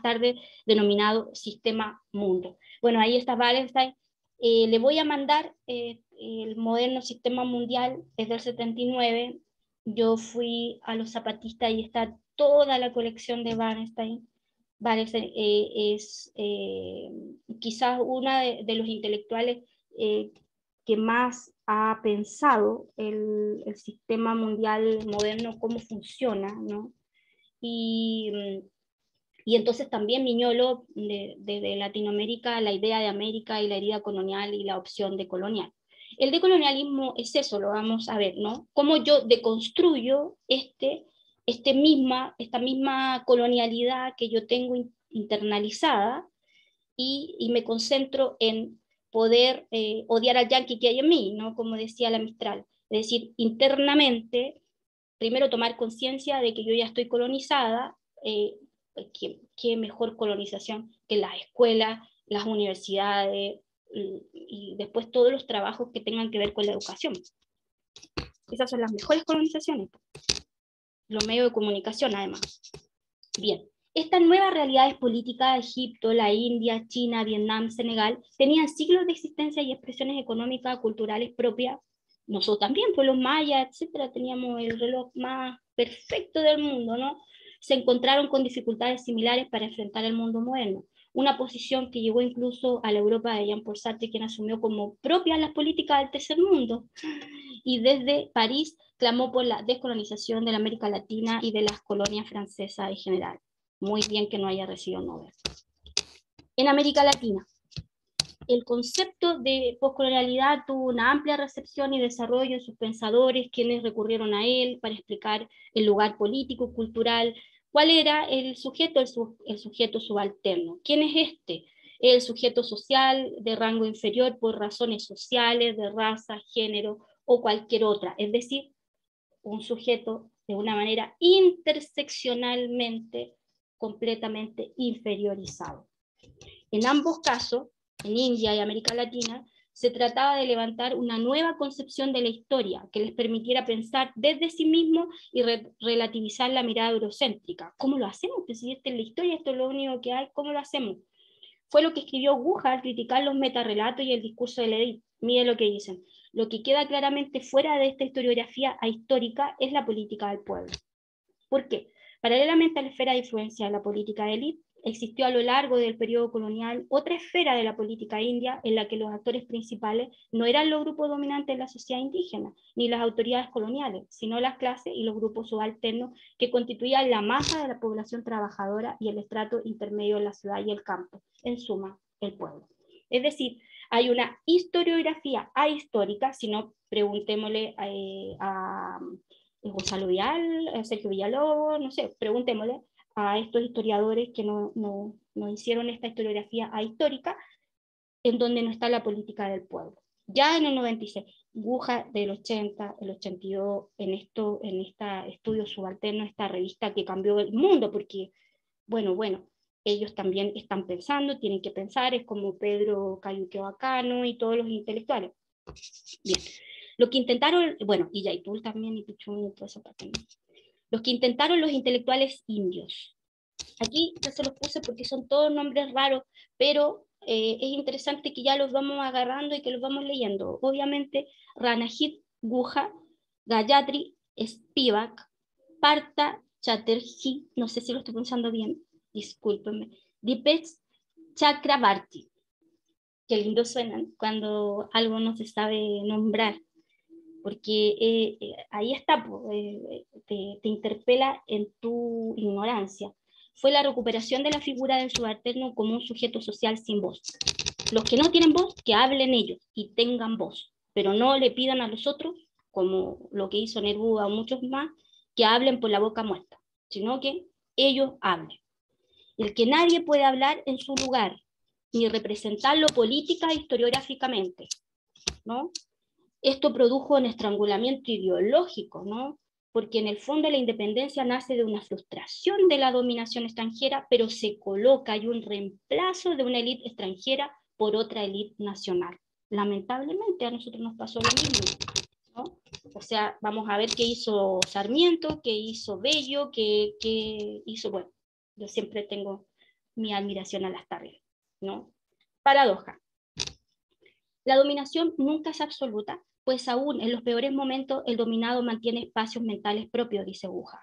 tarde denominado sistema mundo. Bueno, ahí está Wallenstein. Le voy a mandar el moderno sistema mundial, es del 79. Yo fui a los zapatistas y está toda la colección de Wallenstein. Wallenstein es quizás una de los intelectuales que más ha pensado el sistema mundial moderno, cómo funciona, ¿no? Y entonces también Miñolo, desde Latinoamérica, la idea de América y la herida colonial y la opción decolonial. El decolonialismo es eso, lo vamos a ver, ¿no? Cómo yo deconstruyo esta misma colonialidad que yo tengo internalizada y me concentro en poder odiar al yanqui que hay en mí, ¿no? Como decía la Mistral. Es decir, internamente, primero tomar conciencia de que yo ya estoy colonizada. ¿Qué mejor colonización que las escuelas, las universidades y después todos los trabajos que tengan que ver con la educación? Esas son las mejores colonizaciones. Los medios de comunicación, además. Bien, estas nuevas realidades políticas, Egipto, la India, China, Vietnam, Senegal, tenían siglos de existencia y expresiones económicas, culturales propias. Nosotros también, pues los mayas, etcétera, teníamos el reloj más perfecto del mundo, ¿no? Se encontraron con dificultades similares para enfrentar el mundo moderno. Una posición que llegó incluso a la Europa de Jean-Paul Sartre, quien asumió como propias las políticas del tercer mundo. Y desde París clamó por la descolonización de la América Latina y de las colonias francesas en general. Muy bien que no haya recibido Nobel. En América Latina, el concepto de poscolonialidad tuvo una amplia recepción y desarrollo en sus pensadores, quienes recurrieron a él para explicar el lugar político, cultural. ¿Cuál era el sujeto? El sujeto subalterno. ¿Quién es este? El sujeto social de rango inferior por razones sociales, de raza, género o cualquier otra. Es decir, un sujeto de una manera interseccionalmente completamente inferiorizado. En ambos casos, en India y América Latina, se trataba de levantar una nueva concepción de la historia que les permitiera pensar desde sí mismo y relativizar la mirada eurocéntrica. ¿Cómo lo hacemos? Pues si esta es la historia, esto es lo único que hay, ¿cómo lo hacemos? Fue lo que escribió Guja al criticar los metarrelatos y el discurso de Levitt. Mire lo que dicen. Lo que queda claramente fuera de esta historiografía ahistórica es la política del pueblo. ¿Por qué? Paralelamente a la esfera de influencia de la política de élite, existió a lo largo del periodo colonial otra esfera de la política india en la que los actores principales no eran los grupos dominantes de la sociedad indígena, ni las autoridades coloniales, sino las clases y los grupos subalternos que constituían la masa de la población trabajadora y el estrato intermedio de la ciudad y el campo, en suma, el pueblo. Es decir, hay una historiografía ahistórica, si no, preguntémosle a Gonzalo Vial, a Sergio Villalobos, no sé, preguntémosle a estos historiadores que no hicieron esta historiografía ahistórica, en donde no está la política del pueblo. Ya en el 96, Guja del 80, el 82, en este estudio subalterno, esta revista que cambió el mundo, porque, bueno, ellos también están pensando, tienen que pensar, es como Pedro Cayuque Bacano y todos los intelectuales. Bien. Lo que intentaron, bueno, y Yaitul también, y Pichún y todo eso también. Los que intentaron los intelectuales indios. Aquí yo se los puse porque son todos nombres raros, pero es interesante que ya los vamos agarrando y que los vamos leyendo. Obviamente, Ranajit Guha, Gayatri Spivak, Partha Chatterjee, no sé si lo estoy pronunciando bien, discúlpenme, Dipesh Chakrabarti. Qué lindo suenan cuando algo no se sabe nombrar, porque ahí está, te interpela en tu ignorancia. Fue la recuperación de la figura del subalterno como un sujeto social sin voz. Los que no tienen voz, que hablen ellos y tengan voz, pero no le pidan a los otros, como lo que hizo Neruda o muchos más, que hablen por la boca muerta, sino que ellos hablen. El que nadie puede hablar en su lugar, ni representarlo política e historiográficamente, ¿no? Esto produjo un estrangulamiento ideológico, ¿no? Porque en el fondo la independencia nace de una frustración de la dominación extranjera, pero se coloca, hay un reemplazo de una élite extranjera por otra élite nacional. Lamentablemente a nosotros nos pasó lo mismo, ¿no? O sea, vamos a ver qué hizo Sarmiento, qué hizo Bello, qué hizo, bueno, yo siempre tengo mi admiración a Lastarria, ¿no? Paradoja. La dominación nunca es absoluta, pues aún en los peores momentos el dominado mantiene espacios mentales propios, dice Guha.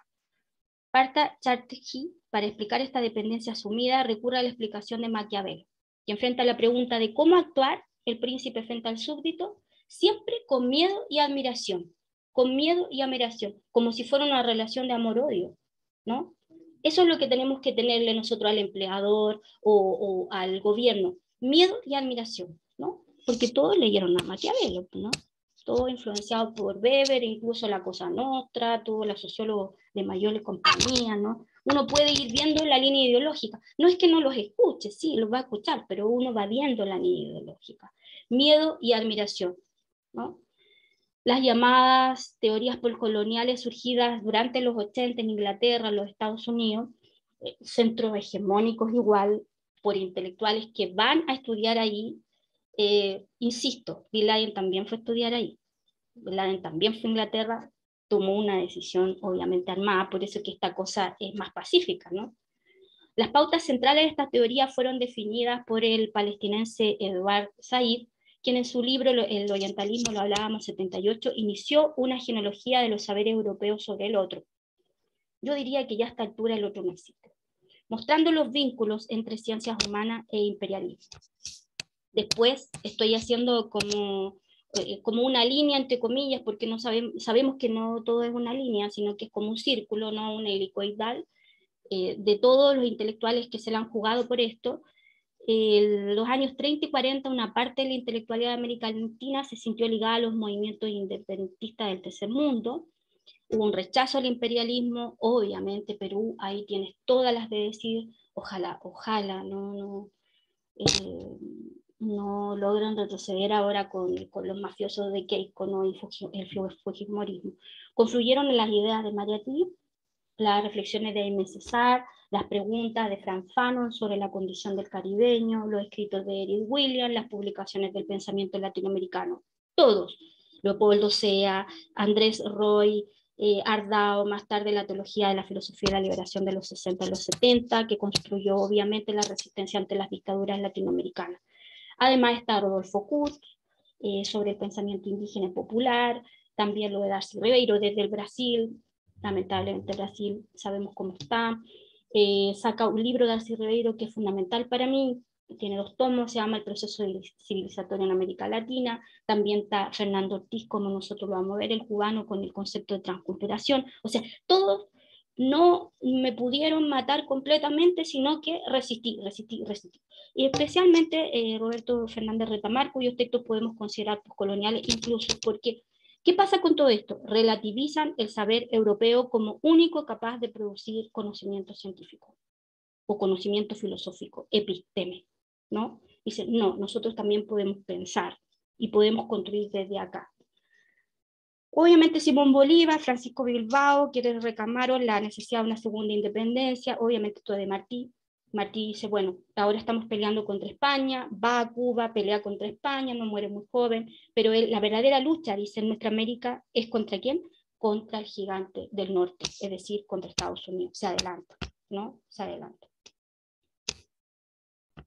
Partha Chatterjee, para explicar esta dependencia asumida, recurre a la explicación de Maquiavelo, que enfrenta la pregunta de cómo actuar el príncipe frente al súbdito, siempre con miedo y admiración, como si fuera una relación de amor-odio, ¿no? Eso es lo que tenemos que tenerle nosotros al empleador o al gobierno, miedo y admiración, ¿no? Porque todos leyeron a Maquiavelo, ¿no? Todo influenciado por Weber, incluso la Cosa Nostra, todos los sociólogos de Mayol y compañía, ¿no? Uno puede ir viendo la línea ideológica. No es que no los escuche, sí, los va a escuchar, pero uno va viendo la línea ideológica. Miedo y admiración, ¿no? Las llamadas teorías postcoloniales surgidas durante los 80 en Inglaterra, los Estados Unidos, centros hegemónicos igual, por intelectuales que van a estudiar ahí. Insisto, Bin Laden también fue a estudiar ahí. Bin Laden también fue a Inglaterra, tomó una decisión obviamente armada, por eso que esta cosa es más pacífica, ¿no? Las pautas centrales de esta teoría fueron definidas por el palestinense Edward Said, quien en su libro El orientalismo, lo hablábamos, 78, inició una genealogía de los saberes europeos sobre el otro. Yo diría que ya a esta altura el otro no existe, mostrando los vínculos entre ciencias humanas e imperialismo. Después estoy haciendo como una línea, entre comillas, porque no sabemos que no todo es una línea, sino que es como un círculo, no una helicoidal, de todos los intelectuales que se la han jugado por esto. Los años 30 y 40, una parte de la intelectualidad de América Latina se sintió ligada a los movimientos independentistas del tercer mundo. Hubo un rechazo al imperialismo, obviamente Perú, ahí tienes todas las de decir, ojalá, no logran retroceder ahora con los mafiosos de Keiko, ¿no? Y el fujimorismo. Confluyeron en las ideas de Mariátegui, las reflexiones de Aimé Césaire, las preguntas de Frank Fanon sobre la condición del caribeño, los escritos de Eric Williams, las publicaciones del pensamiento latinoamericano. Todos. Leopoldo Sea, Andrés Roy, Ardao, más tarde la teología de la filosofía de la liberación de los 60 y los 70, que construyó obviamente la resistencia ante las dictaduras latinoamericanas. Además está Rodolfo Kurz, sobre el pensamiento indígena y popular, también lo de Darcy Ribeiro desde el Brasil, lamentablemente Brasil sabemos cómo está. Saca un libro de Darcy Ribeiro que es fundamental para mí, tiene 2 tomos, se llama El proceso civilizatorio en América Latina. También está Fernando Ortiz, como nosotros lo vamos a ver, el cubano, con el concepto de transculturación. O sea, todos no me pudieron matar completamente, sino que resistí. Y especialmente Roberto Fernández Retamar, cuyos textos podemos considerar postcoloniales incluso porque, ¿qué pasa con todo esto? Relativizan el saber europeo como único capaz de producir conocimiento científico o conocimiento filosófico, episteme, ¿no? Dicen, no, nosotros también podemos pensar y podemos construir desde acá. Obviamente Simón Bolívar, Francisco Bilbao, quiere reclamar la necesidad de una segunda independencia, obviamente esto de Martí. Martí dice, bueno, ahora estamos peleando contra España, va a Cuba, pelea contra España, no muere muy joven, pero la verdadera lucha, dice, en nuestra América, ¿es contra quién? Contra el gigante del norte, es decir, contra Estados Unidos. Se adelanta, ¿no? Se adelanta.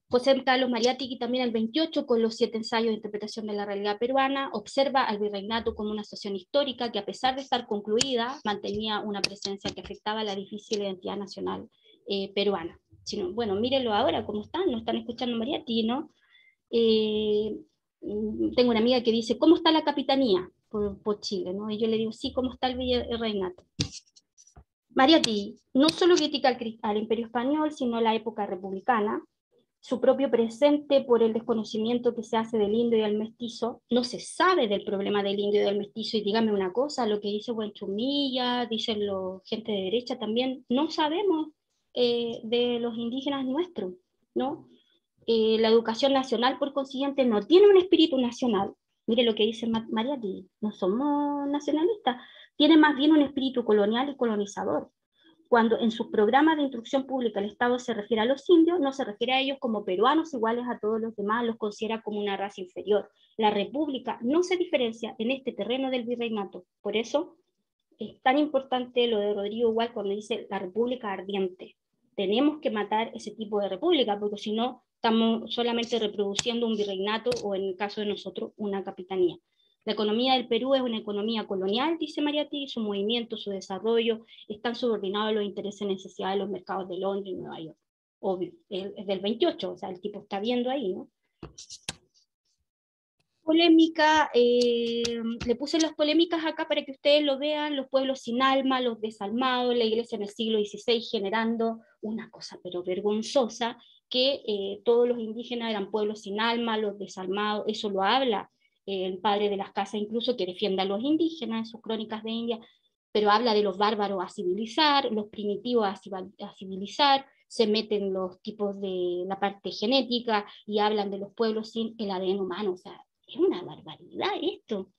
José Carlos Mariátegui también el 28, con los 7 ensayos de interpretación de la realidad peruana, observa al virreinato como una situación histórica que, a pesar de estar concluida, mantenía una presencia que afectaba la difícil identidad nacional peruana. Sino, bueno, mírenlo ahora, ¿cómo están? ¿No están escuchando Mariátegui, no? Tengo una amiga que dice, ¿cómo está la capitanía por Chile? ¿No? Y yo le digo, sí, ¿cómo está el virreinato? Mariátegui no solo critica al Imperio Español, sino la época republicana, su propio presente por el desconocimiento que se hace del indio y del mestizo. No se sabe del problema del indio y del mestizo, y dígame una cosa, lo que dice Buenchumilla, dicen los gente de derecha también, no sabemos de los indígenas nuestros, ¿no? La educación nacional, por consiguiente, no tiene un espíritu nacional. Mire lo que dice Mariátegui, no somos nacionalistas, tiene más bien un espíritu colonial y colonizador. Cuando en sus programas de instrucción pública el Estado se refiere a los indios, no se refiere a ellos como peruanos iguales a todos los demás, los considera como una raza inferior. La República no se diferencia en este terreno del virreinato. Por eso es tan importante lo de Rodrigo igual cuando dice la República ardiente. Tenemos que matar ese tipo de república, porque si no, estamos solamente reproduciendo un virreinato o, en el caso de nosotros, una capitanía. La economía del Perú es una economía colonial, dice Mariátegui, su movimiento, su desarrollo están subordinados a los intereses y necesidades de los mercados de Londres y Nueva York. Obvio, es del 28, o sea, el tipo está viendo ahí, ¿no? Polémica, le puse las polémicas acá para que ustedes lo vean, los pueblos sin alma, los desalmados, la iglesia en el siglo XVI generando una cosa pero vergonzosa, que todos los indígenas eran pueblos sin alma, los desalmados, eso lo habla el padre de las casas incluso, que defiende a los indígenas en sus crónicas de India, pero habla de los bárbaros a civilizar, los primitivos a civilizar, se meten los tipos de la parte genética y hablan de los pueblos sin el ADN humano, o sea, es una barbaridad esto.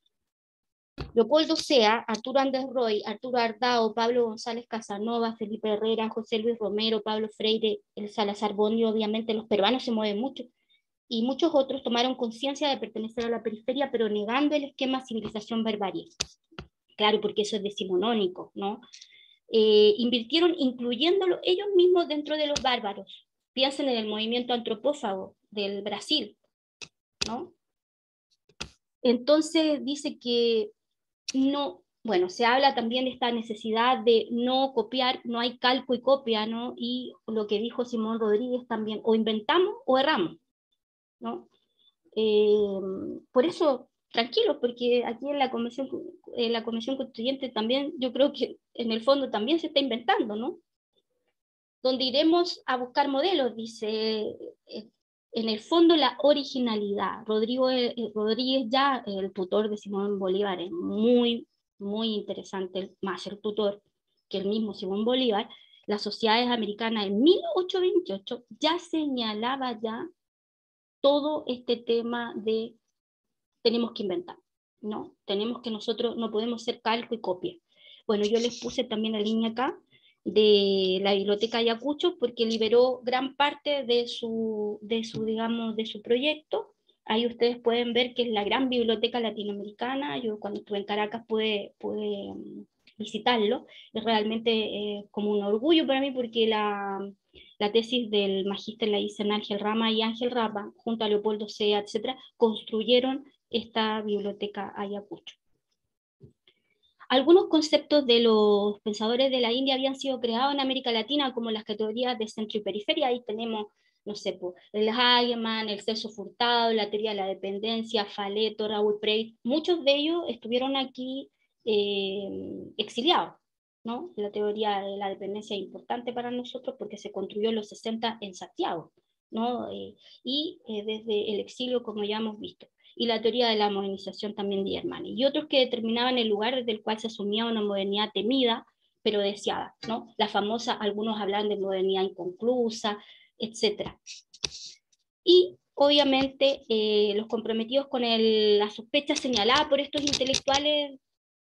Leopoldo Sea, Arturo Andrés Roy, Arturo Ardao, Pablo González Casanova, Felipe Herrera, José Luis Romero, Pablo Freire, el Salazar Bondi, obviamente los peruanos se mueven mucho, y muchos otros tomaron conciencia de pertenecer a la periferia, pero negando el esquema civilización-barbarie. Claro, porque eso es decimonónico, ¿no? Invirtieron incluyéndolo ellos mismos dentro de los bárbaros. Piensen en el movimiento antropófago del Brasil, ¿no? Entonces dice que no, bueno, se habla también de esta necesidad de no copiar, no hay calco y copia, ¿no? Y lo que dijo Simón Rodríguez también, o inventamos o erramos, ¿no? Por eso, tranquilos, porque aquí en la Convención Constituyente también, yo creo que en el fondo también se está inventando, ¿no? Donde iremos a buscar modelos, dice, en el fondo la originalidad. Rodríguez ya, el tutor de Simón Bolívar, es muy, muy interesante, más el tutor que el mismo Simón Bolívar. Las sociedades americanas en 1828 ya señalaba ya todo este tema de tenemos que inventar, ¿no? Tenemos que nosotros, no podemos ser calco y copia. Bueno, yo les puse también la línea acá de la Biblioteca Ayacucho porque liberó gran parte de su digamos, de su proyecto. Ahí ustedes pueden ver que es la gran biblioteca latinoamericana. Yo cuando estuve en Caracas pude visitarlo. Es realmente como un orgullo para mí porque la tesis del magíster la hice en Ángel Rama y Ángel Rama, junto a Leopoldo Sea, etcétera, construyeron esta biblioteca Ayacucho. Algunos conceptos de los pensadores de la India habían sido creados en América Latina, como las categorías de centro y periferia. Ahí tenemos, no sé, el Hayman, el Celso Furtado, la teoría de la dependencia, Faleto, Raúl Prey. Muchos de ellos estuvieron aquí exiliados, ¿no? La teoría de la dependencia es importante para nosotros porque se construyó en los 60 en Santiago, ¿no? Y desde el exilio, como ya hemos visto. Y la teoría de la modernización también de Germani, y otros que determinaban el lugar desde el cual se asumía una modernidad temida, pero deseada, ¿no? La famosa, algunos hablan de modernidad inconclusa, etc. Y obviamente los comprometidos con la sospecha señalada por estos intelectuales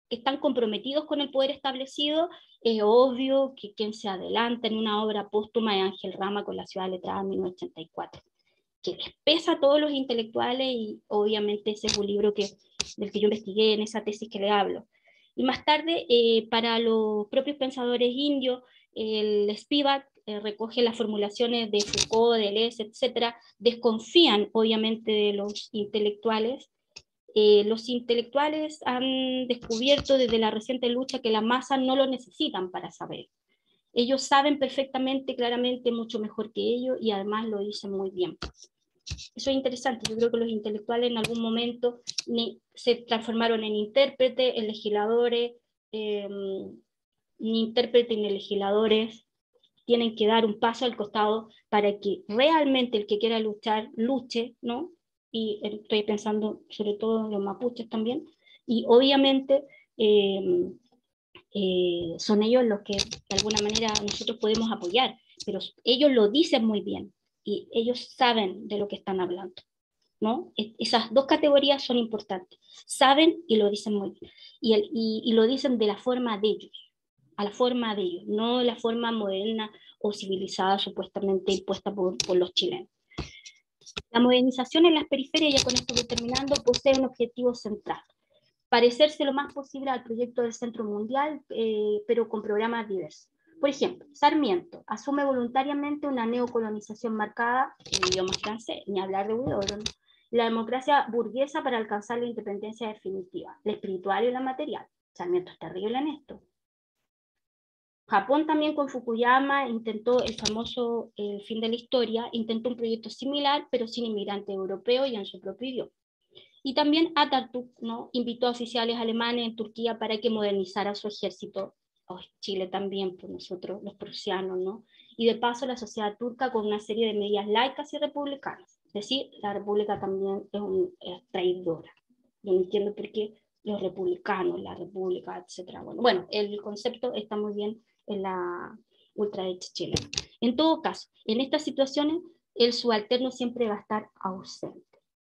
que están comprometidos con el poder establecido, es obvio que quien se adelanta en una obra póstuma es Ángel Rama con La ciudad letrada en 1984. Que les pesa a todos los intelectuales y obviamente ese es un libro del que yo investigué en esa tesis que le hablo. Y más tarde, para los propios pensadores indios, el Spivak recoge las formulaciones de Foucault, de Deleuze, etcétera, desconfían obviamente de los intelectuales. Los intelectuales han descubierto desde la reciente lucha que la masa no lo necesitan para saber. Ellos saben perfectamente, claramente, mucho mejor que ellos, y además lo dicen muy bien. Eso es interesante. Yo creo que los intelectuales en algún momento se transformaron en intérpretes, en legisladores, ni intérpretes ni legisladores. Tienen que dar un paso al costado para que realmente el que quiera luchar, luche, ¿no? Y estoy pensando sobre todo en los mapuches también, y obviamente son ellos los que de alguna manera nosotros podemos apoyar, pero ellos lo dicen muy bien, y ellos saben de lo que están hablando, ¿no? Esas dos categorías son importantes, saben y lo dicen muy bien, y lo dicen de la forma de ellos, a la forma de ellos, no de la forma moderna o civilizada supuestamente impuesta por los chilenos. La modernización en las periferias, ya con esto voy terminando, posee un objetivo central: parecerse lo más posible al proyecto del Centro Mundial, pero con programas diversos. Por ejemplo, Sarmiento asume voluntariamente una neocolonización marcada en idioma francés, ni hablar de Huidobro, ¿no? La democracia burguesa para alcanzar la independencia definitiva, la espiritual y la material. Sarmiento es terrible en esto. Japón también con Fukuyama intentó el famoso El fin de la historia, intentó un proyecto similar, pero sin inmigrantes europeos y en su propio idioma. Y también Atatürk, ¿no?, invitó a oficiales alemanes en Turquía para que modernizara su ejército. Chile también, por nosotros, los prusianos, ¿no? Y de paso la sociedad turca con una serie de medidas laicas y republicanas. Es decir, la república también es traidora. Yo no entiendo por qué los republicanos, la república, etc. Bueno, el concepto está muy bien en la ultraderecha chilena. En todo caso, en estas situaciones, el subalterno siempre va a estar ausente.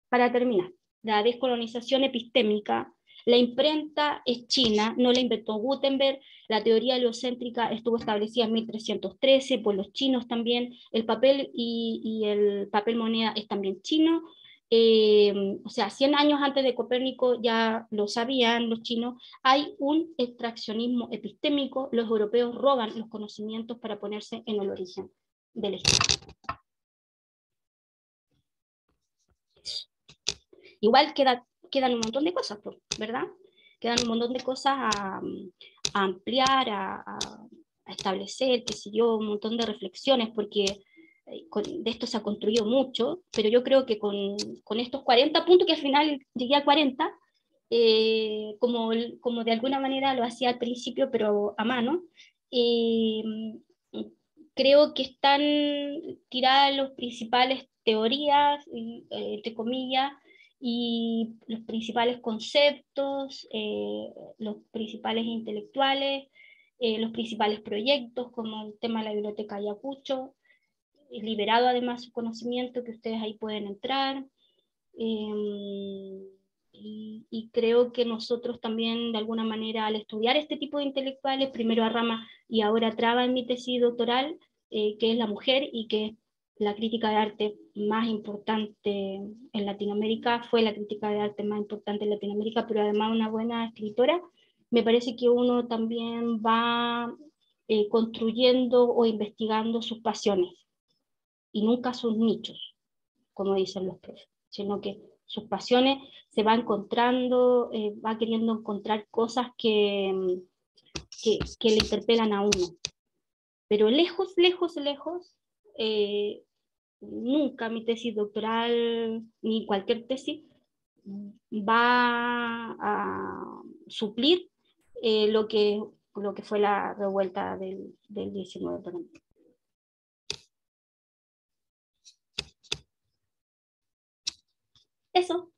Para terminar, la descolonización epistémica, la imprenta es china, no la inventó Gutenberg, la teoría heliocéntrica estuvo establecida en 1313 por los chinos también, el papel y el papel moneda es también chino, o sea, 100 años antes de Copérnico ya lo sabían los chinos. Hay un extraccionismo epistémico, los europeos roban los conocimientos para ponerse en el origen de la historia. Igual quedan un montón de cosas, ¿verdad? Quedan un montón de cosas a ampliar, a establecer, qué sé yo, un montón de reflexiones, porque de esto se ha construido mucho, pero yo creo que con estos 40 puntos, que al final llegué a 40, como de alguna manera lo hacía al principio, pero a mano, creo que están tiradas las principales teorías, entre comillas, y los principales conceptos, los principales intelectuales, los principales proyectos, como el tema de la Biblioteca Ayacucho, liberado además su conocimiento, que ustedes ahí pueden entrar. Y creo que nosotros también, de alguna manera, al estudiar este tipo de intelectuales, primero a Rama y ahora Traba en mi tesis doctoral, que es la mujer y que es la crítica de arte más importante en Latinoamérica, fue la crítica de arte más importante en Latinoamérica, pero además una buena escritora, me parece que uno también va construyendo o investigando sus pasiones y nunca sus nichos, como dicen los profes, sino que sus pasiones se va encontrando, va queriendo encontrar cosas que le interpelan a uno. Pero lejos, lejos, lejos, nunca mi tesis doctoral, ni cualquier tesis, va a suplir lo que fue la revuelta del 19 para mí. Eso.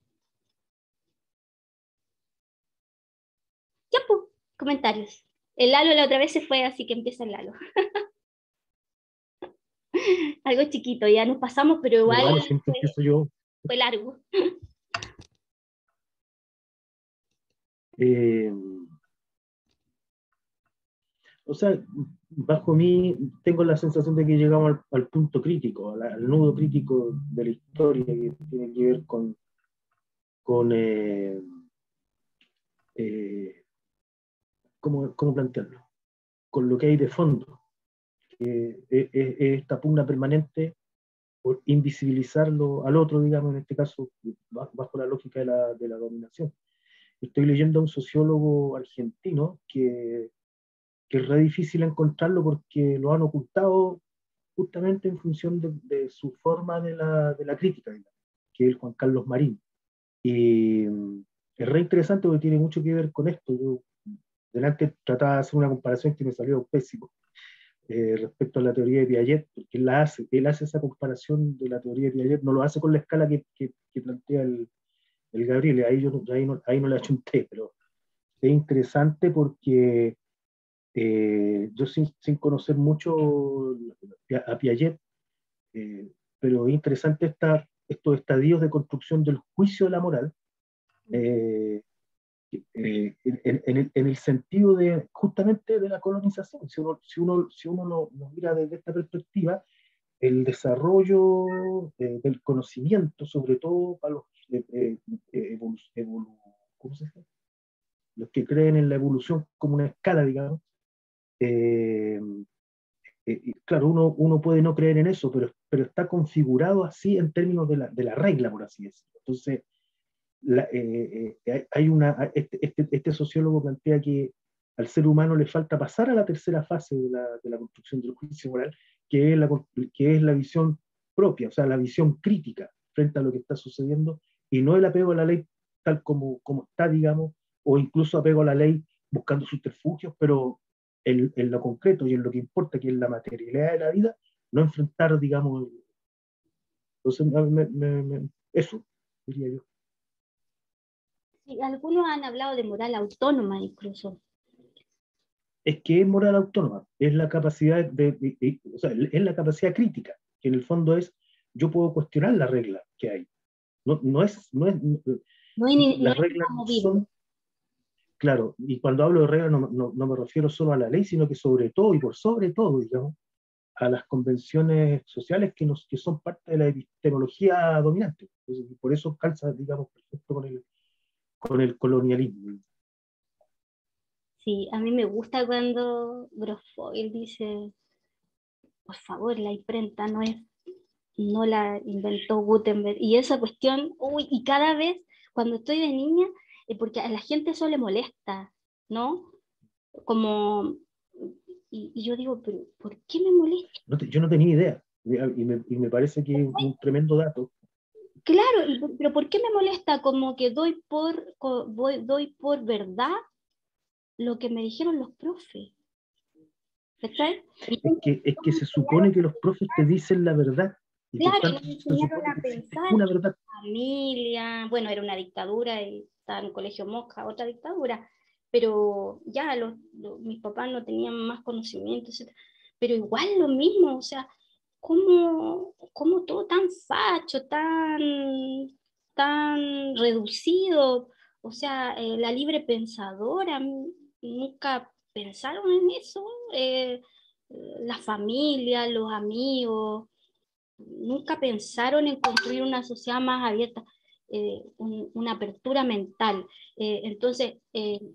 Ya, pues, comentarios. El Lalo la otra vez se fue, así que empieza el Lalo. Algo chiquito, ya nos pasamos, pero igual Siempre empiezo yo. fue largo. O sea, bajo mí tengo la sensación de que llegamos al punto crítico, al nudo crítico de la historia, que tiene que ver con ¿cómo plantearlo? Con lo que hay de fondo, porque es esta pugna permanente por invisibilizarlo al otro, digamos, en este caso, bajo la lógica de la dominación. Estoy leyendo a un sociólogo argentino que es re difícil encontrarlo porque lo han ocultado justamente en función de su forma de la crítica, digamos, que es el Juan Carlos Marín. Y es re interesante porque tiene mucho que ver con esto. Yo delante trataba de hacer una comparación que me salió pésimo respecto a la teoría de Piaget, porque él hace esa comparación de la teoría de Piaget, no lo hace con la escala que plantea el Gabriel, ahí no le achunté, pero es interesante porque yo sin conocer mucho a Piaget, pero es interesante estos estadios de construcción del juicio de la moral, en el sentido de justamente de la colonización. Si uno lo mira desde esta perspectiva, el desarrollo del conocimiento, sobre todo para los, ¿cómo se dice? Los que creen en la evolución como una escala, digamos, claro, uno puede no creer en eso, pero está configurado así en términos de la regla, por así decirlo. Entonces, este sociólogo plantea que al ser humano le falta pasar a la tercera fase de la construcción del juicio moral, que es la visión propia, o sea, la visión crítica frente a lo que está sucediendo, y no el apego a la ley tal como está, digamos, o incluso apego a la ley buscando subterfugios, pero en lo concreto y en lo que importa, que es la materialidad de la vida, no enfrentar, digamos, entonces, eso, diría yo. Sí, algunos han hablado de moral autónoma incluso. Es que es moral autónoma, es la capacidad o sea, es la capacidad crítica, que en el fondo es, yo puedo cuestionar la regla que hay. No es No las es reglas inamovible. son, claro, y cuando hablo de reglas no me refiero solo a la ley, sino que sobre todo, y por sobre todo, digamos, a las convenciones sociales que son parte de la epistemología dominante. Entonces, por eso calza, digamos, perfecto con el colonialismo. Sí, a mí me gusta cuando Grosfoguel dice, por favor, la imprenta no la inventó Gutenberg. Y esa cuestión, uy, y cada vez cuando estoy de niña, porque a la gente eso le molesta, ¿no? Como, y yo digo, pero ¿por qué me molesta? Yo no tenía idea, y me parece que es un tremendo dato. Claro, pero ¿por qué me molesta? Como que doy por verdad lo que me dijeron los profes. ¿Cachai? Es que se supone que los profes te dicen la verdad, y por Claro, tanto nos se enseñaron supone a que existe pensar, una verdad. familia, bueno, era una dictadura y estaba en el colegio Mosca, otra dictadura, pero ya mis papás no tenían más conocimiento, etc. Pero igual lo mismo, o sea, ¿cómo todo tan facho, tan reducido? O sea, la libre pensadora, nunca pensaron en eso, la familia, los amigos nunca pensaron en construir una sociedad más abierta, una apertura mental. Entonces,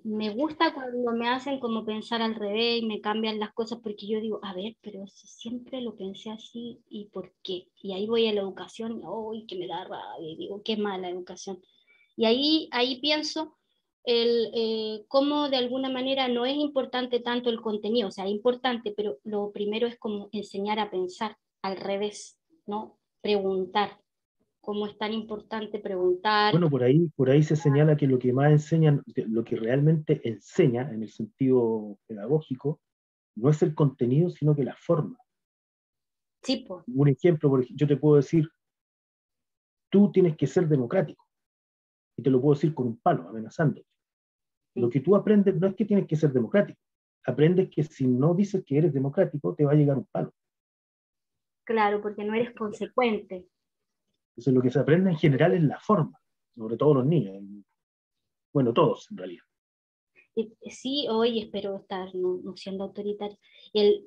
me gusta cuando me hacen como pensar al revés y me cambian las cosas porque yo digo, a ver, pero si siempre lo pensé así, ¿y por qué? Y ahí voy a la educación, ¡ay, que me da rabia! Y digo, qué mala educación. Y ahí pienso cómo de alguna manera no es importante tanto el contenido, o sea, es importante, pero lo primero es como enseñar a pensar al revés, ¿no? Preguntar, cómo es tan importante preguntar. Bueno, por ahí se señala que lo que más enseñan, lo que realmente enseña en el sentido pedagógico, no es el contenido, sino que la forma. Sí, pues. Un ejemplo, yo te puedo decir, tú tienes que ser democrático, y te lo puedo decir con un palo, amenazando. Sí. Lo que tú aprendes no es que tienes que ser democrático, aprendes que si no dices que eres democrático, te va a llegar un palo. Claro, porque no eres consecuente. Entonces lo que se aprende en general es la forma, sobre todo los niños, bueno, todos en realidad. Sí, hoy espero estar no siendo autoritaria,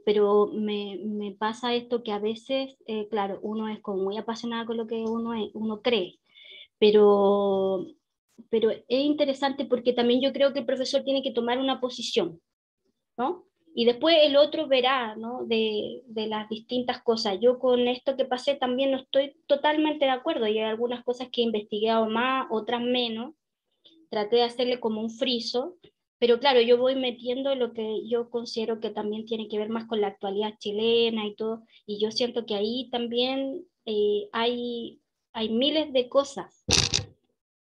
pero me pasa esto que a veces, claro, uno es como muy apasionado con lo que uno cree, pero es interesante porque también yo creo que el profesor tiene que tomar una posición, ¿no? Y después el otro verá, ¿no? De las distintas cosas. Yo con esto que pasé también no estoy totalmente de acuerdo, y hay algunas cosas que he investigado más, otras menos. Traté de hacerle como un friso, pero claro, yo voy metiendo lo que yo considero que también tiene que ver más con la actualidad chilena y todo, y yo siento que ahí también hay miles de cosas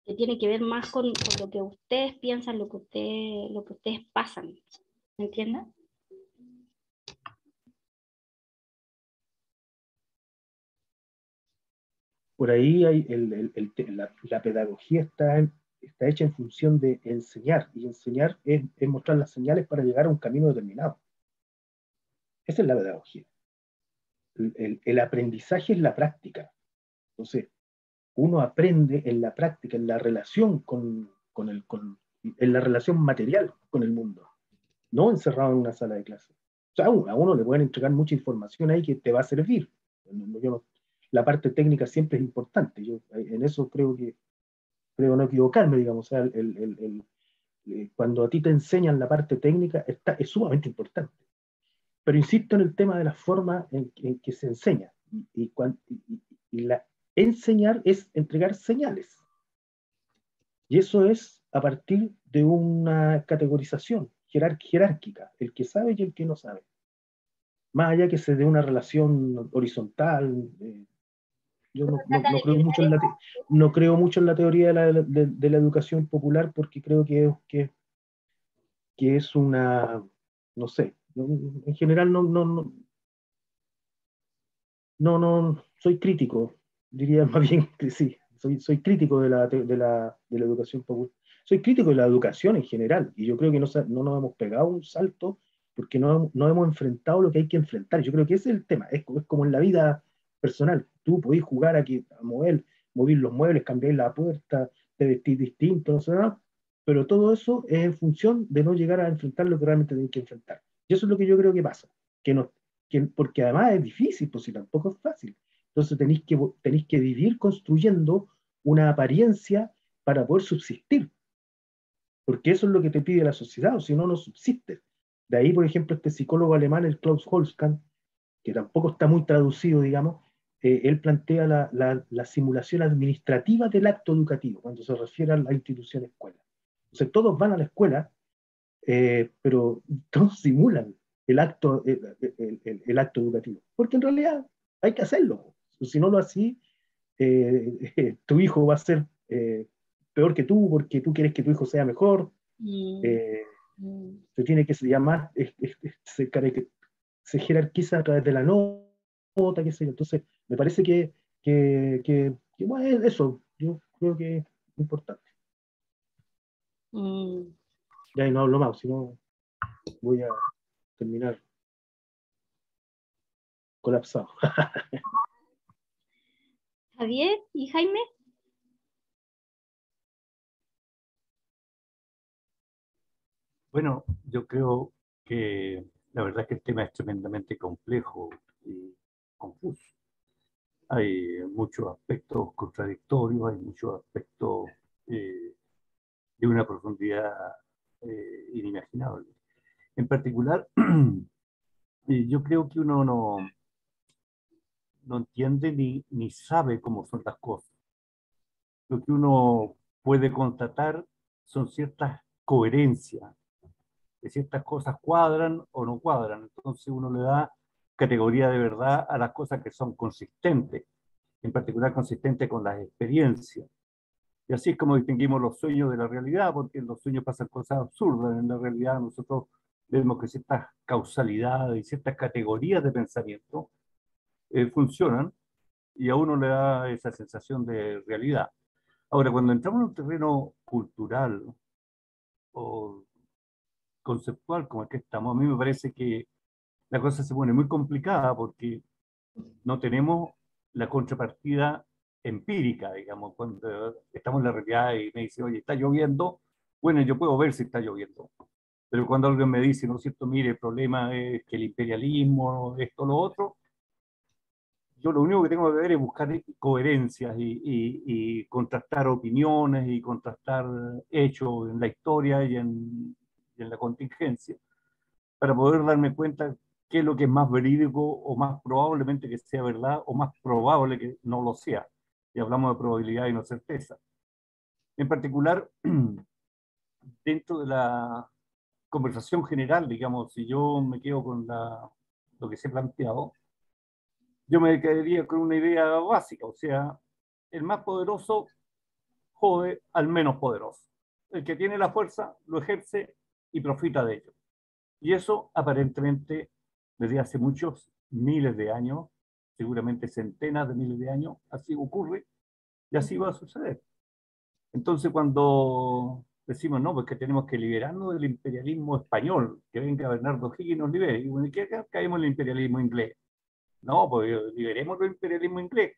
que tienen que ver más con lo que ustedes piensan, lo que ustedes pasan, ¿me entiendes? Por ahí hay la pedagogía está hecha en función de enseñar, y enseñar es mostrar las señales para llegar a un camino determinado. Esa es la pedagogía. El aprendizaje es la práctica. Entonces, uno aprende en la práctica, en la relación en la relación material con el mundo, no encerrado en una sala de clase. O sea, a uno le pueden entregar mucha información ahí que te va a servir. La parte técnica siempre es importante. Yo en eso creo no equivocarme, digamos. O sea, cuando a ti te enseñan la parte técnica, es sumamente importante. Pero insisto en el tema de la forma en que se enseña. Enseñar es entregar señales. Y eso es a partir de una categorización jerárquica, el que sabe y el que no sabe. Más allá que se dé una relación horizontal, yo no creo mucho en la teoría de la educación popular, porque creo que es una, no sé, en general soy crítico, diría más bien que sí, soy crítico de la educación popular. Soy crítico de la educación en general, y yo creo que no nos hemos pegado un salto porque no hemos enfrentado lo que hay que enfrentar. Yo creo que ese es el tema, es como en la vida personal. Tú podés jugar aquí a mover los muebles, cambiar la puerta, te vestís distinto, no sé nada, pero todo eso es en función de no llegar a enfrentar lo que realmente tenés que enfrentar. Y eso es lo que yo creo que pasa, que no, porque además es difícil, pues si tampoco es fácil. Entonces tenéis que vivir construyendo una apariencia para poder subsistir, porque eso es lo que te pide la sociedad, o si no, no subsistes. De ahí, por ejemplo, este psicólogo alemán, el Klaus Holzkan, que tampoco está muy traducido, digamos, él plantea la simulación administrativa del acto educativo, cuando se refiere a la institución escuela. Entonces todos van a la escuela, pero todos simulan el acto educativo, porque en realidad hay que hacerlo. Si no lo así, tu hijo va a ser peor que tú, porque tú quieres que tu hijo sea mejor. Mm, eh, mm. Se tiene que llamar, se jerarquiza a través de la nota, qué sé yo. Entonces, me parece que bueno, eso, yo creo que es importante. Mm. Ya no hablo más, sino voy a terminar colapsado. Javier y Jaime. Bueno, yo creo que la verdad es que el tema es tremendamente complejo y confuso. Hay muchos aspectos contradictorios, hay muchos aspectos de una profundidad inimaginable. En particular, yo creo que uno no entiende ni sabe cómo son las cosas. Lo que uno puede constatar son ciertas coherencias, que ciertas cosas cuadran o no cuadran. Entonces uno le da categoría de verdad a las cosas que son consistentes, en particular consistentes con las experiencias. Y así es como distinguimos los sueños de la realidad, porque en los sueños pasan cosas absurdas. En la realidad nosotros vemos que ciertas causalidades y ciertas categorías de pensamiento funcionan y a uno le da esa sensación de realidad. Ahora, cuando entramos en un terreno cultural o conceptual como el que estamos, a mí me parece que la cosa se pone muy complicada porque no tenemos la contrapartida empírica, digamos, cuando estamos en la realidad y me dice, oye, está lloviendo, bueno, yo puedo ver si está lloviendo, pero cuando alguien me dice, ¿no es cierto? Mire, el problema es que el imperialismo, esto, lo otro, yo lo único que tengo que ver es buscar coherencias y contrastar opiniones y contrastar hechos en la historia y en la contingencia. para poder darme cuenta qué es lo que es más verídico o más probablemente que sea verdad o más probable que no lo sea. Y hablamos de probabilidad y no certeza. En particular, dentro de la conversación general, digamos, si yo me quedo con lo que se ha planteado, yo me quedaría con una idea básica, o sea, el más poderoso jode al menos poderoso. El que tiene la fuerza lo ejerce y profita de ello. Y eso aparentemente desde hace muchos miles de años, seguramente centenas de miles de años, así ocurre y así va a suceder. Entonces cuando decimos, no, pues que tenemos que liberarnos del imperialismo español, que venga Bernardo Higgins y nos libere, y bueno, ¿y qué caemos en el imperialismo inglés? No, pues liberemos el imperialismo inglés,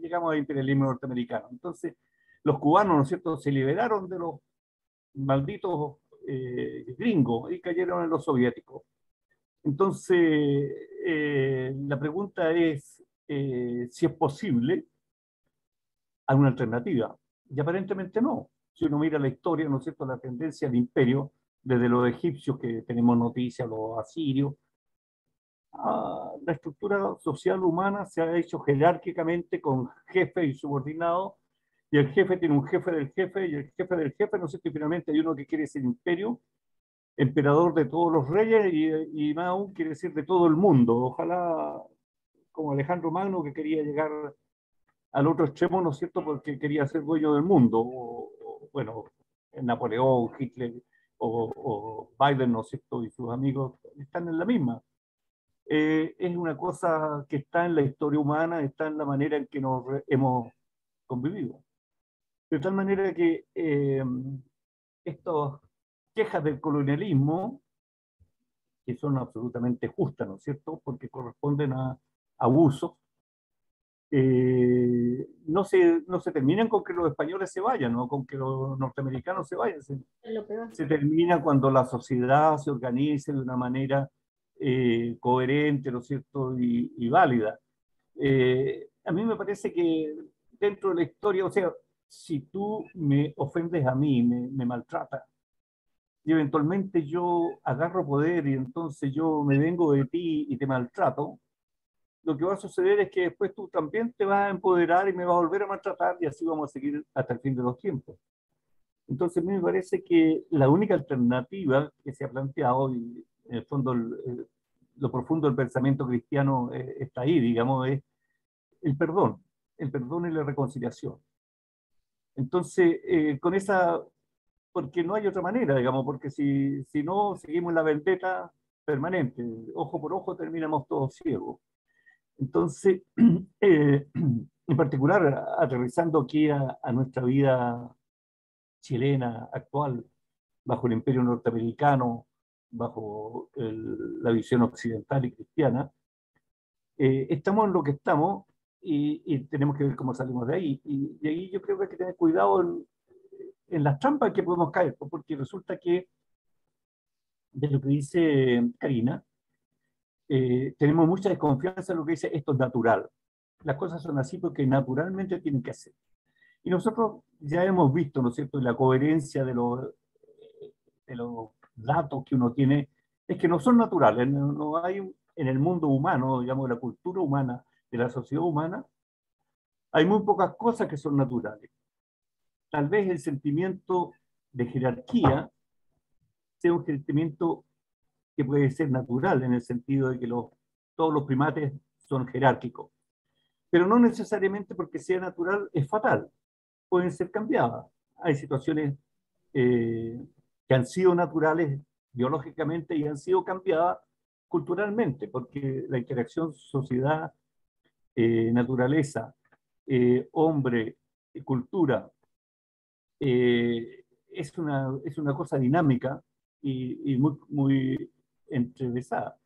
llegamos al imperialismo norteamericano. Entonces, los cubanos, ¿no es cierto?, se liberaron de los malditos gringos y cayeron en los soviéticos. Entonces, la pregunta es si es posible alguna alternativa. Y aparentemente no. Si uno mira la historia, ¿no es cierto?, la tendencia del imperio, desde los egipcios que tenemos noticias, los asirios, la estructura social humana se ha hecho jerárquicamente con jefe y subordinado, y el jefe tiene un jefe del jefe, y el jefe del jefe, ¿no es cierto? Y finalmente hay uno que quiere ser imperio, emperador de todos los reyes, y más aún quiere decir de todo el mundo. Ojalá como Alejandro Magno, que quería llegar al otro extremo, ¿no es cierto?, porque quería ser dueño del mundo, bueno, Napoleón, Hitler o Biden, ¿no es cierto?, y sus amigos están en la misma. Es una cosa que está en la historia humana, está en la manera en que nos hemos convivido. De tal manera que estas quejas del colonialismo, que son absolutamente justas, ¿no es cierto?, porque corresponden a abusos, no se terminan con que los españoles se vayan, ¿no?, con que los norteamericanos se vayan. Se termina cuando la sociedad se organice de una manera coherente, ¿no es cierto?, y válida. A mí me parece que dentro de la historia, o sea, si tú me ofendes a mí, me maltratas, y eventualmente yo agarro poder y entonces yo me vengo de ti y te maltrato, lo que va a suceder es que después tú también te vas a empoderar y me vas a volver a maltratar y así vamos a seguir hasta el fin de los tiempos. Entonces, a mí me parece que la única alternativa que se ha planteado, y en el fondo lo profundo del pensamiento cristiano está ahí, digamos, es el perdón y la reconciliación. Entonces, con esa, porque no hay otra manera, digamos, porque si no, seguimos la vendetta permanente, ojo por ojo terminamos todos ciegos. Entonces, en particular, aterrizando aquí a nuestra vida chilena actual, bajo el imperio norteamericano, bajo la visión occidental y cristiana, estamos en lo que estamos y tenemos que ver cómo salimos de ahí. Y ahí yo creo que hay que tener cuidado en las trampas que podemos caer, porque resulta que, de lo que dice Karina, tenemos mucha desconfianza en lo que dice esto es natural. Las cosas son así porque naturalmente tienen que ser. Y nosotros ya hemos visto, ¿no es cierto?, la coherencia de los datos que uno tiene, es que no son naturales. No hay en el mundo humano, digamos, de la cultura humana, de la sociedad humana, hay muy pocas cosas que son naturales. Tal vez el sentimiento de jerarquía sea un sentimiento que puede ser natural en el sentido de que todos los primates son jerárquicos, pero no necesariamente porque sea natural es fatal, pueden ser cambiadas. Hay situaciones que han sido naturales biológicamente y han sido cambiadas culturalmente, porque la interacción sociedad, naturaleza, hombre, cultura, es una cosa dinámica y muy, muy entrelazada.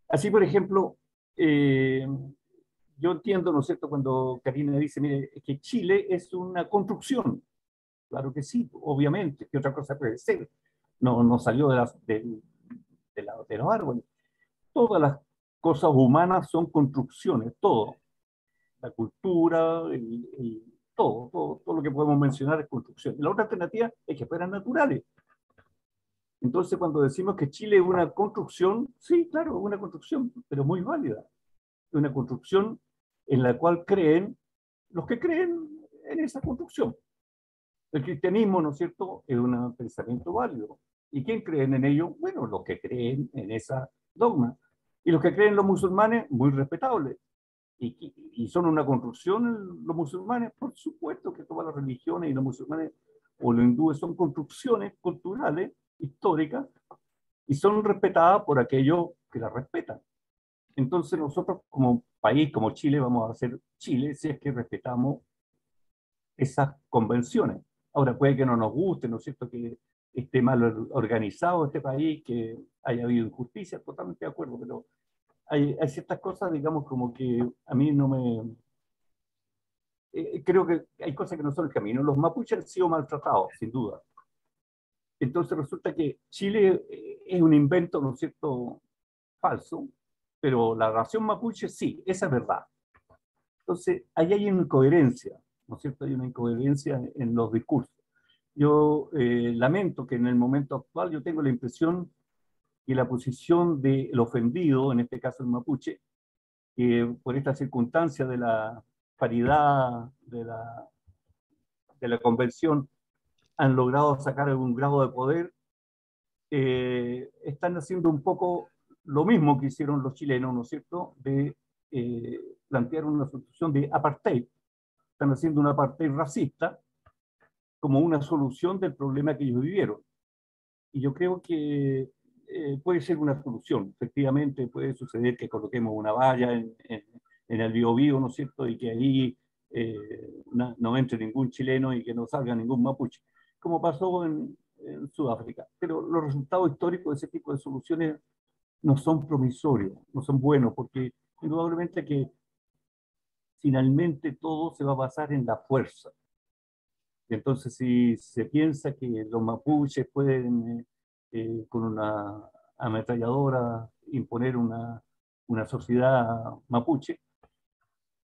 Así, por ejemplo, yo entiendo, ¿no es cierto?, cuando Karina dice, mire, que Chile es una construcción. Claro que sí, obviamente, ¿qué otra cosa puede ser? No salió de los árboles. Todas las cosas humanas son construcciones, todo. La cultura, todo lo que podemos mencionar es construcción. Y la otra alternativa es que fueran naturales. Entonces, cuando decimos que Chile es una construcción, sí, claro, una construcción, pero muy válida. Una construcción en la cual creen los que creen en esa construcción. El cristianismo, ¿no es cierto?, es un pensamiento válido. ¿Y quién creen en ello? Bueno, los que creen en esa dogma. Y los que creen los musulmanes, muy respetables. Y son una construcción los musulmanes, por supuesto que todas las religiones y los musulmanes o los hindúes son construcciones culturales, históricas, y son respetadas por aquellos que las respetan. Entonces nosotros como país, como Chile, vamos a hacer Chile si es que respetamos esas convenciones. Ahora puede que no nos guste, ¿no es cierto?, que esté mal organizado este país, que haya habido injusticia, totalmente de acuerdo, pero hay ciertas cosas, digamos, como que a mí no me... creo que hay cosas que no son el camino. Los mapuches han sido maltratados, sin duda. Entonces resulta que Chile es un invento, ¿no es cierto?, falso, pero la nación mapuche sí, esa es verdad. Entonces, ahí hay una incoherencia, ¿no es cierto? Hay una incoherencia en los discursos. Yo lamento que en el momento actual yo tengo la impresión que la posición del ofendido, en este caso el mapuche, que por esta circunstancia de la paridad de la convención han logrado sacar algún grado de poder, están haciendo un poco lo mismo que hicieron los chilenos, ¿no es cierto?, de plantear una solución de apartheid. Están haciendo un apartheid racista como una solución del problema que ellos vivieron. Y yo creo que puede ser una solución. Efectivamente, puede suceder que coloquemos una valla en el Biobío, ¿no es cierto?, y que ahí no entre ningún chileno y que no salga ningún mapuche, como pasó en Sudáfrica. Pero los resultados históricos de ese tipo de soluciones no son promisorios, no son buenos, porque indudablemente que finalmente todo se va a basar en la fuerza. Y entonces, si se piensa que los mapuches pueden, con una ametralladora, imponer una sociedad mapuche,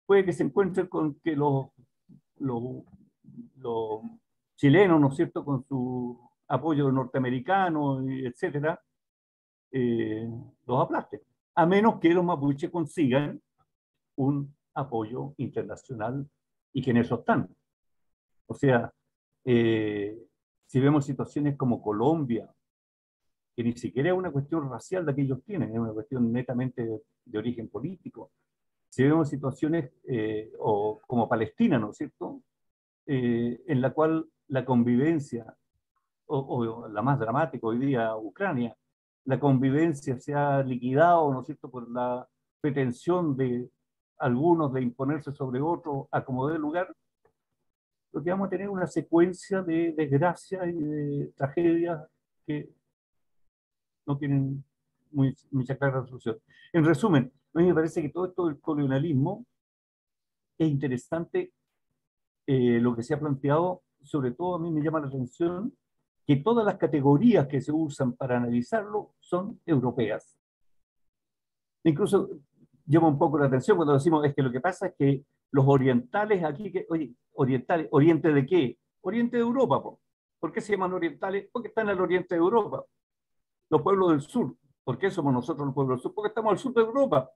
puede que se encuentren con que los, los chilenos, ¿no es cierto?, con su apoyo norteamericano, etcétera, los aplasten. A menos que los mapuches consigan un apoyo internacional y que en eso están. O sea, si vemos situaciones como Colombia, que ni siquiera es una cuestión racial la que ellos tienen, es una cuestión netamente de origen político. Si vemos situaciones o como Palestina, ¿no es cierto?, en la cual la convivencia, o la más dramática hoy día, Ucrania, la convivencia se ha liquidado, ¿no es cierto?, por la pretensión de algunos de imponerse sobre otros a como dé lugar, lo que vamos a tener una secuencia de desgracias y de tragedias que no tienen mucha clara resolución. En resumen, a mí me parece que todo esto del colonialismo es interesante, lo que se ha planteado. Sobre todo a mí me llama la atención que todas las categorías que se usan para analizarlo son europeas. Incluso llama un poco la atención cuando decimos es que lo que pasa es que los orientales aquí, oye, orientales, ¿oriente de qué? Oriente de Europa, po. ¿Por qué se llaman orientales? Porque están al oriente de Europa. Los pueblos del sur, ¿por qué somos nosotros los pueblos del sur? Porque estamos al sur de Europa.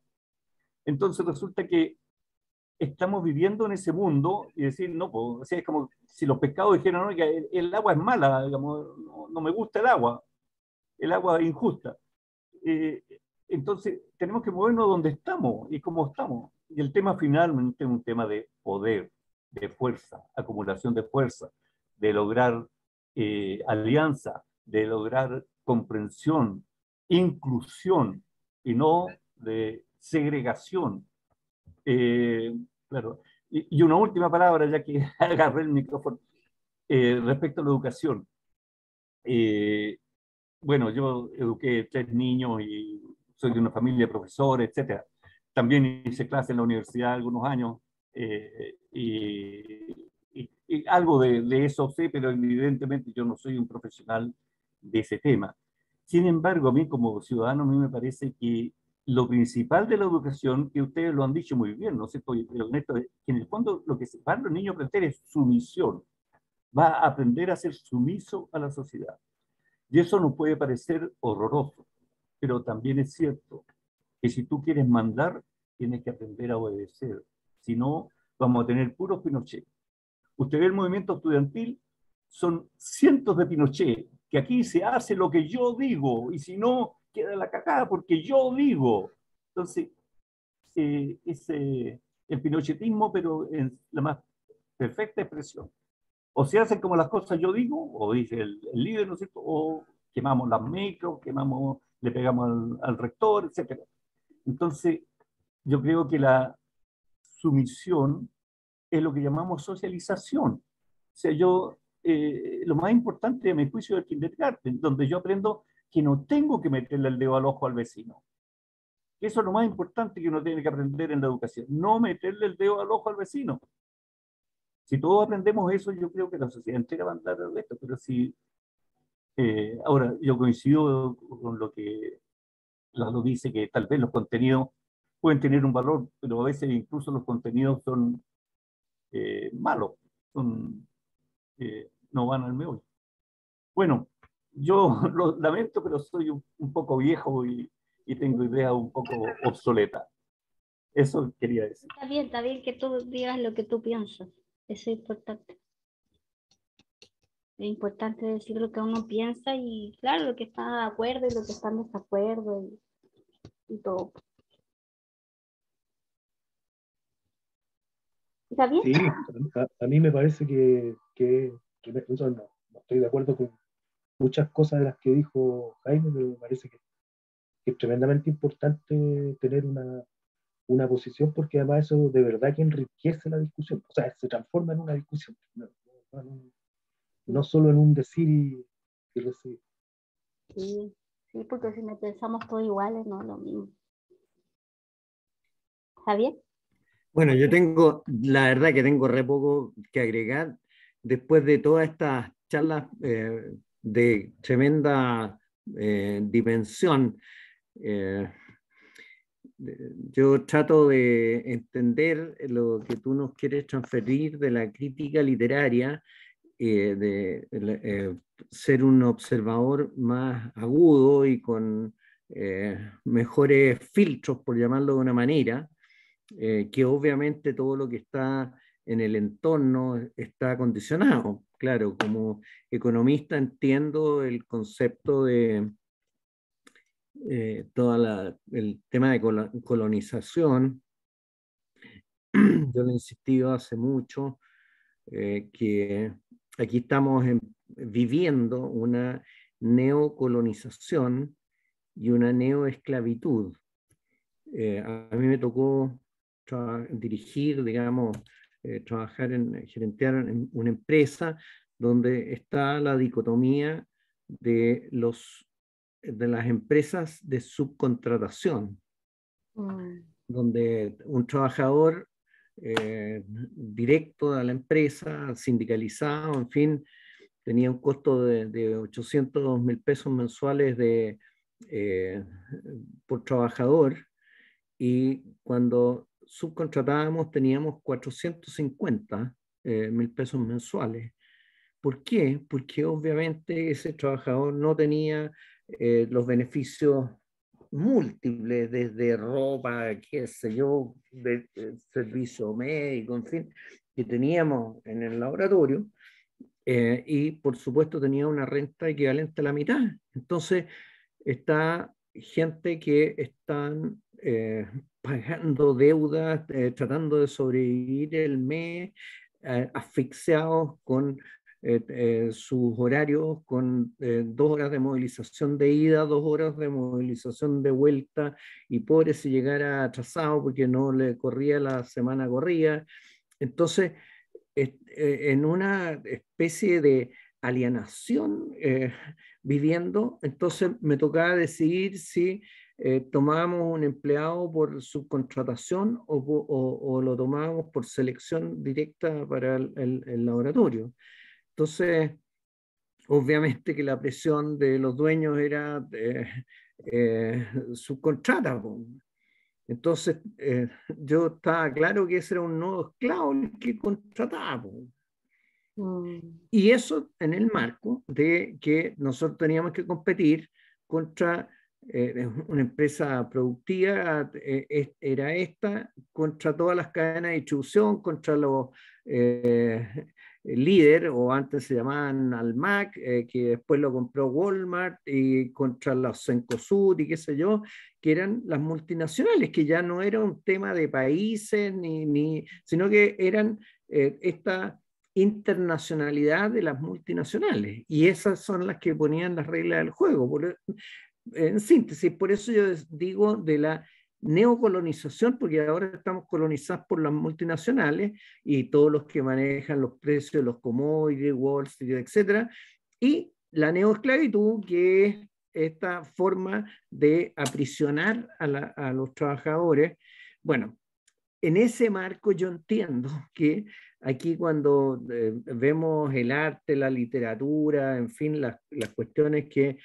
Entonces resulta que estamos viviendo en ese mundo y decir, no, pues, o sea, es como si los pescados dijeran, no, que el agua es mala, digamos, no me gusta el agua es injusta. Entonces, tenemos que movernos donde estamos y cómo estamos. Y el tema finalmente es un tema de poder, de fuerza, acumulación de fuerza, de lograr alianza, de lograr comprensión, inclusión y no de segregación. Claro. Y una última palabra, ya que agarré el micrófono, respecto a la educación. Bueno, yo eduqué 3 niños y soy de una familia de profesores, etcétera. También hice clase en la universidad algunos años, y algo de eso sé, pero evidentemente yo no soy un profesional de ese tema. Sin embargo, a mí como ciudadano, a mí me parece que lo principal de la educación, que ustedes lo han dicho muy bien, no sé, pero esto, que en el fondo lo que van los niños a aprender es sumisión, va a aprender a ser sumiso a la sociedad. Y eso nos puede parecer horroroso, pero también es cierto que si tú quieres mandar, tienes que aprender a obedecer. Si no, vamos a tener puros Pinochet. Usted ve el movimiento estudiantil, son cientos de Pinochet, que aquí se hace lo que yo digo, y si no, queda la cagada porque yo digo. Entonces, es el pinochetismo, pero en la más perfecta expresión. O se hacen como las cosas yo digo, o dice el líder, ¿no es cierto? O quemamos las micros, quemamos, le pegamos al rector, etc. Entonces, yo creo que la sumisión es lo que llamamos socialización. O sea, lo más importante de mi juicio es el kindergarten, donde yo aprendo que no tengo que meterle el dedo al ojo al vecino. Eso es lo más importante que uno tiene que aprender en la educación, no meterle el dedo al ojo al vecino. Si todos aprendemos eso, yo creo que la sociedad entera va a andar de esto, pero si, ahora, yo coincido con lo que Lalo dice, que tal vez los contenidos pueden tener un valor, pero a veces incluso los contenidos son malos, no van al meollo. Bueno, yo lo lamento, pero soy un poco viejo y tengo ideas un poco obsoletas. Eso quería decir. Está bien que tú digas lo que tú piensas. Eso es importante. Es importante decir lo que uno piensa y, claro, lo que está de acuerdo y lo que está en desacuerdo y todo. ¿Está bien? Sí, a mí me parece o sea, no estoy de acuerdo con muchas cosas de las que dijo Jaime, pero me parece que es tremendamente importante tener una posición, porque además eso de verdad que enriquece la discusión, o sea, se transforma en una discusión, no solo en un decir y recibir. Sí, sí, porque si no pensamos todos iguales, no es lo mismo. ¿Está bien? Bueno, yo tengo, la verdad que tengo re poco que agregar después de todas estas charlas de tremenda dimensión. Eh, yo trato de entender lo que tú nos quieres transferir de la crítica literaria, ser un observador más agudo y con mejores filtros, por llamarlo de una manera, que obviamente todo lo que está en el entorno está condicionado. Claro, como economista entiendo el concepto de el tema de colonización. Yo lo he insistido hace mucho, que aquí estamos viviendo una neocolonización y una neoesclavitud. A mí me tocó dirigir, digamos, gerentear en una empresa donde está la dicotomía de las empresas de subcontratación, donde un trabajador directo a la empresa, sindicalizado, en fin, tenía un costo de 800.000 pesos mensuales por trabajador, y cuando subcontratábamos teníamos 450.000 pesos mensuales. ¿Por qué? Porque obviamente ese trabajador no tenía los beneficios múltiples, desde ropa, qué sé yo, de servicio médico, en fin, que teníamos en el laboratorio, y por supuesto tenía una renta equivalente a la mitad. Entonces, está gente que están pagando deudas, tratando de sobrevivir el mes, asfixiados con sus horarios, con 2 horas de movilización de ida, 2 horas de movilización de vuelta, y pobre si llegara atrasado porque no le corría la semana corrida. Entonces, en una especie de alienación viviendo, entonces me tocaba decidir si tomábamos un empleado por subcontratación o lo tomábamos por selección directa para el laboratorio. Entonces, obviamente que la presión de los dueños era subcontrata. Entonces, yo estaba claro que ese era un nuevo esclavo el que contrataba. Y eso en el marco de que nosotros teníamos que competir contra una empresa productiva, era esta, contra todas las cadenas de distribución, contra los líder, o antes se llamaban Almac, que después lo compró Walmart, y contra los Cencosud y qué sé yo, que eran las multinacionales, que ya no era un tema de países, sino que eran esta internacionalidad de las multinacionales, y esas son las que ponían las reglas del juego. En síntesis, por eso yo digo de la neocolonización, porque ahora estamos colonizados por las multinacionales y todos los que manejan los precios, los commodities, Wall Street, etc. Y la neoesclavitud, que es esta forma de aprisionar a los trabajadores. Bueno, en ese marco yo entiendo que aquí cuando vemos el arte, la literatura, en fin, las cuestiones que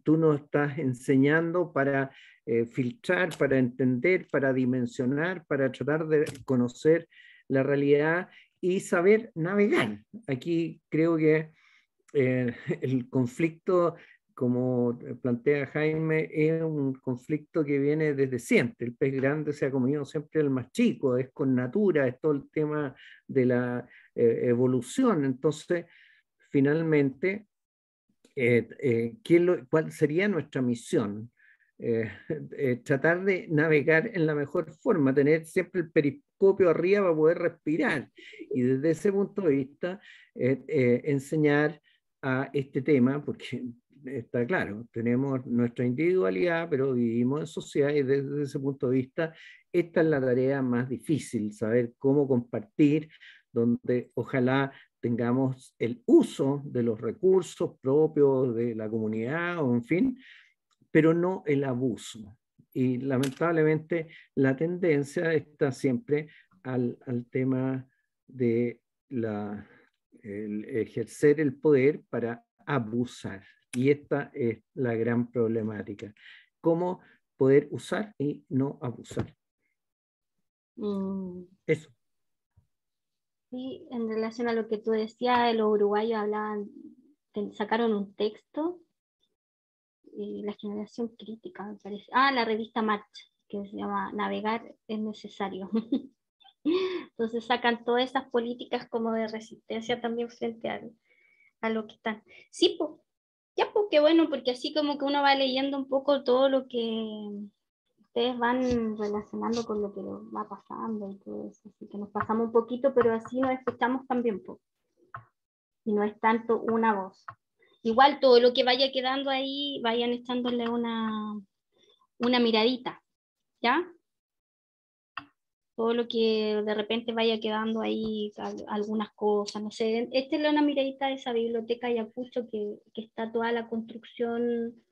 tú nos estás enseñando para filtrar, para entender, para dimensionar, para tratar de conocer la realidad y saber navegar. Aquí creo que el conflicto, como plantea Jaime, es un conflicto que viene desde siempre. El pez grande se ha comido siempre el más chico, es con natura, es todo el tema de la evolución. Entonces, finalmente, ¿cuál sería nuestra misión? Tratar de navegar en la mejor forma, tener siempre el periscopio arriba para poder respirar, y desde ese punto de vista enseñar a este tema, porque está claro, tenemos nuestra individualidad, pero vivimos en sociedad, y desde ese punto de vista esta es la tarea más difícil, saber cómo compartir, donde ojalá tengamos el uso de los recursos propios de la comunidad, o en fin, pero no el abuso. Y lamentablemente la tendencia está siempre al tema de el ejercer el poder para abusar. Y esta es la gran problemática. ¿Cómo poder usar y no abusar? Eso. Sí, en relación a lo que tú decías, los uruguayos hablaban, sacaron un texto, la generación crítica, me parece. La revista Marcha, que se llama Navegar es necesario. Entonces sacan todas esas políticas como de resistencia también frente a lo que están. Sí, pues, ya, pues qué bueno, porque así como que uno va leyendo un poco todo lo que ustedes van relacionando con lo que va pasando y todo eso. Así que nos pasamos un poquito, pero así nos escuchamos también, pues. Y no es tanto una voz. Igual todo lo que vaya quedando ahí, vayan echándole una miradita, ¿ya? Todo lo que de repente vaya quedando ahí, algunas cosas, no sé, échenle una miradita a esa biblioteca Ayacucho que está toda la construcción,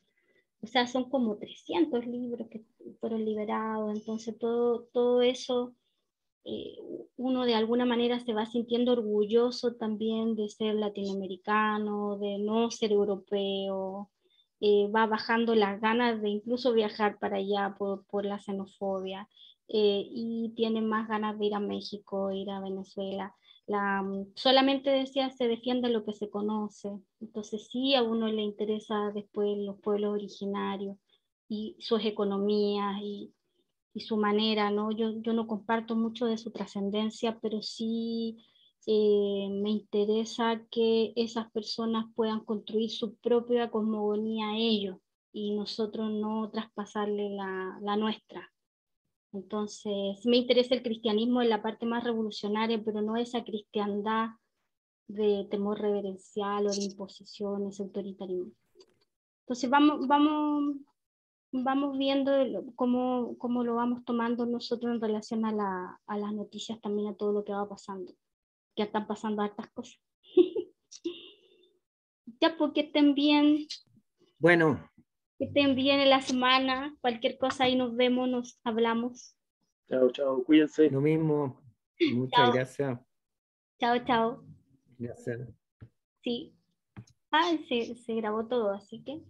o sea, son como 300 libros que fueron liberados, entonces todo eso, uno de alguna manera se va sintiendo orgulloso también de ser latinoamericano, de no ser europeo, va bajando las ganas de incluso viajar para allá por la xenofobia, y tiene más ganas de ir a México, ir a Venezuela. Solamente decía, se defiende lo que se conoce, entonces sí a uno le interesa después los pueblos originarios y sus economías y su manera, ¿no? Yo no comparto mucho de su trascendencia, pero sí me interesa que esas personas puedan construir su propia cosmogonía ellos y nosotros no traspasarle la nuestra. Entonces, me interesa el cristianismo en la parte más revolucionaria, pero no esa cristiandad de temor reverencial o de imposición, ese autoritarismo. Entonces, vamos viendo cómo lo vamos tomando nosotros en relación a las noticias, también a todo lo que va pasando, que están pasando hartas cosas. Ya, porque estén bien. Bueno. Que estén bien en la semana, cualquier cosa ahí nos vemos, nos hablamos. Chao, chao, cuídense. Lo mismo, muchas gracias. Chao, chao. Gracias. Sí. Se grabó todo, así que...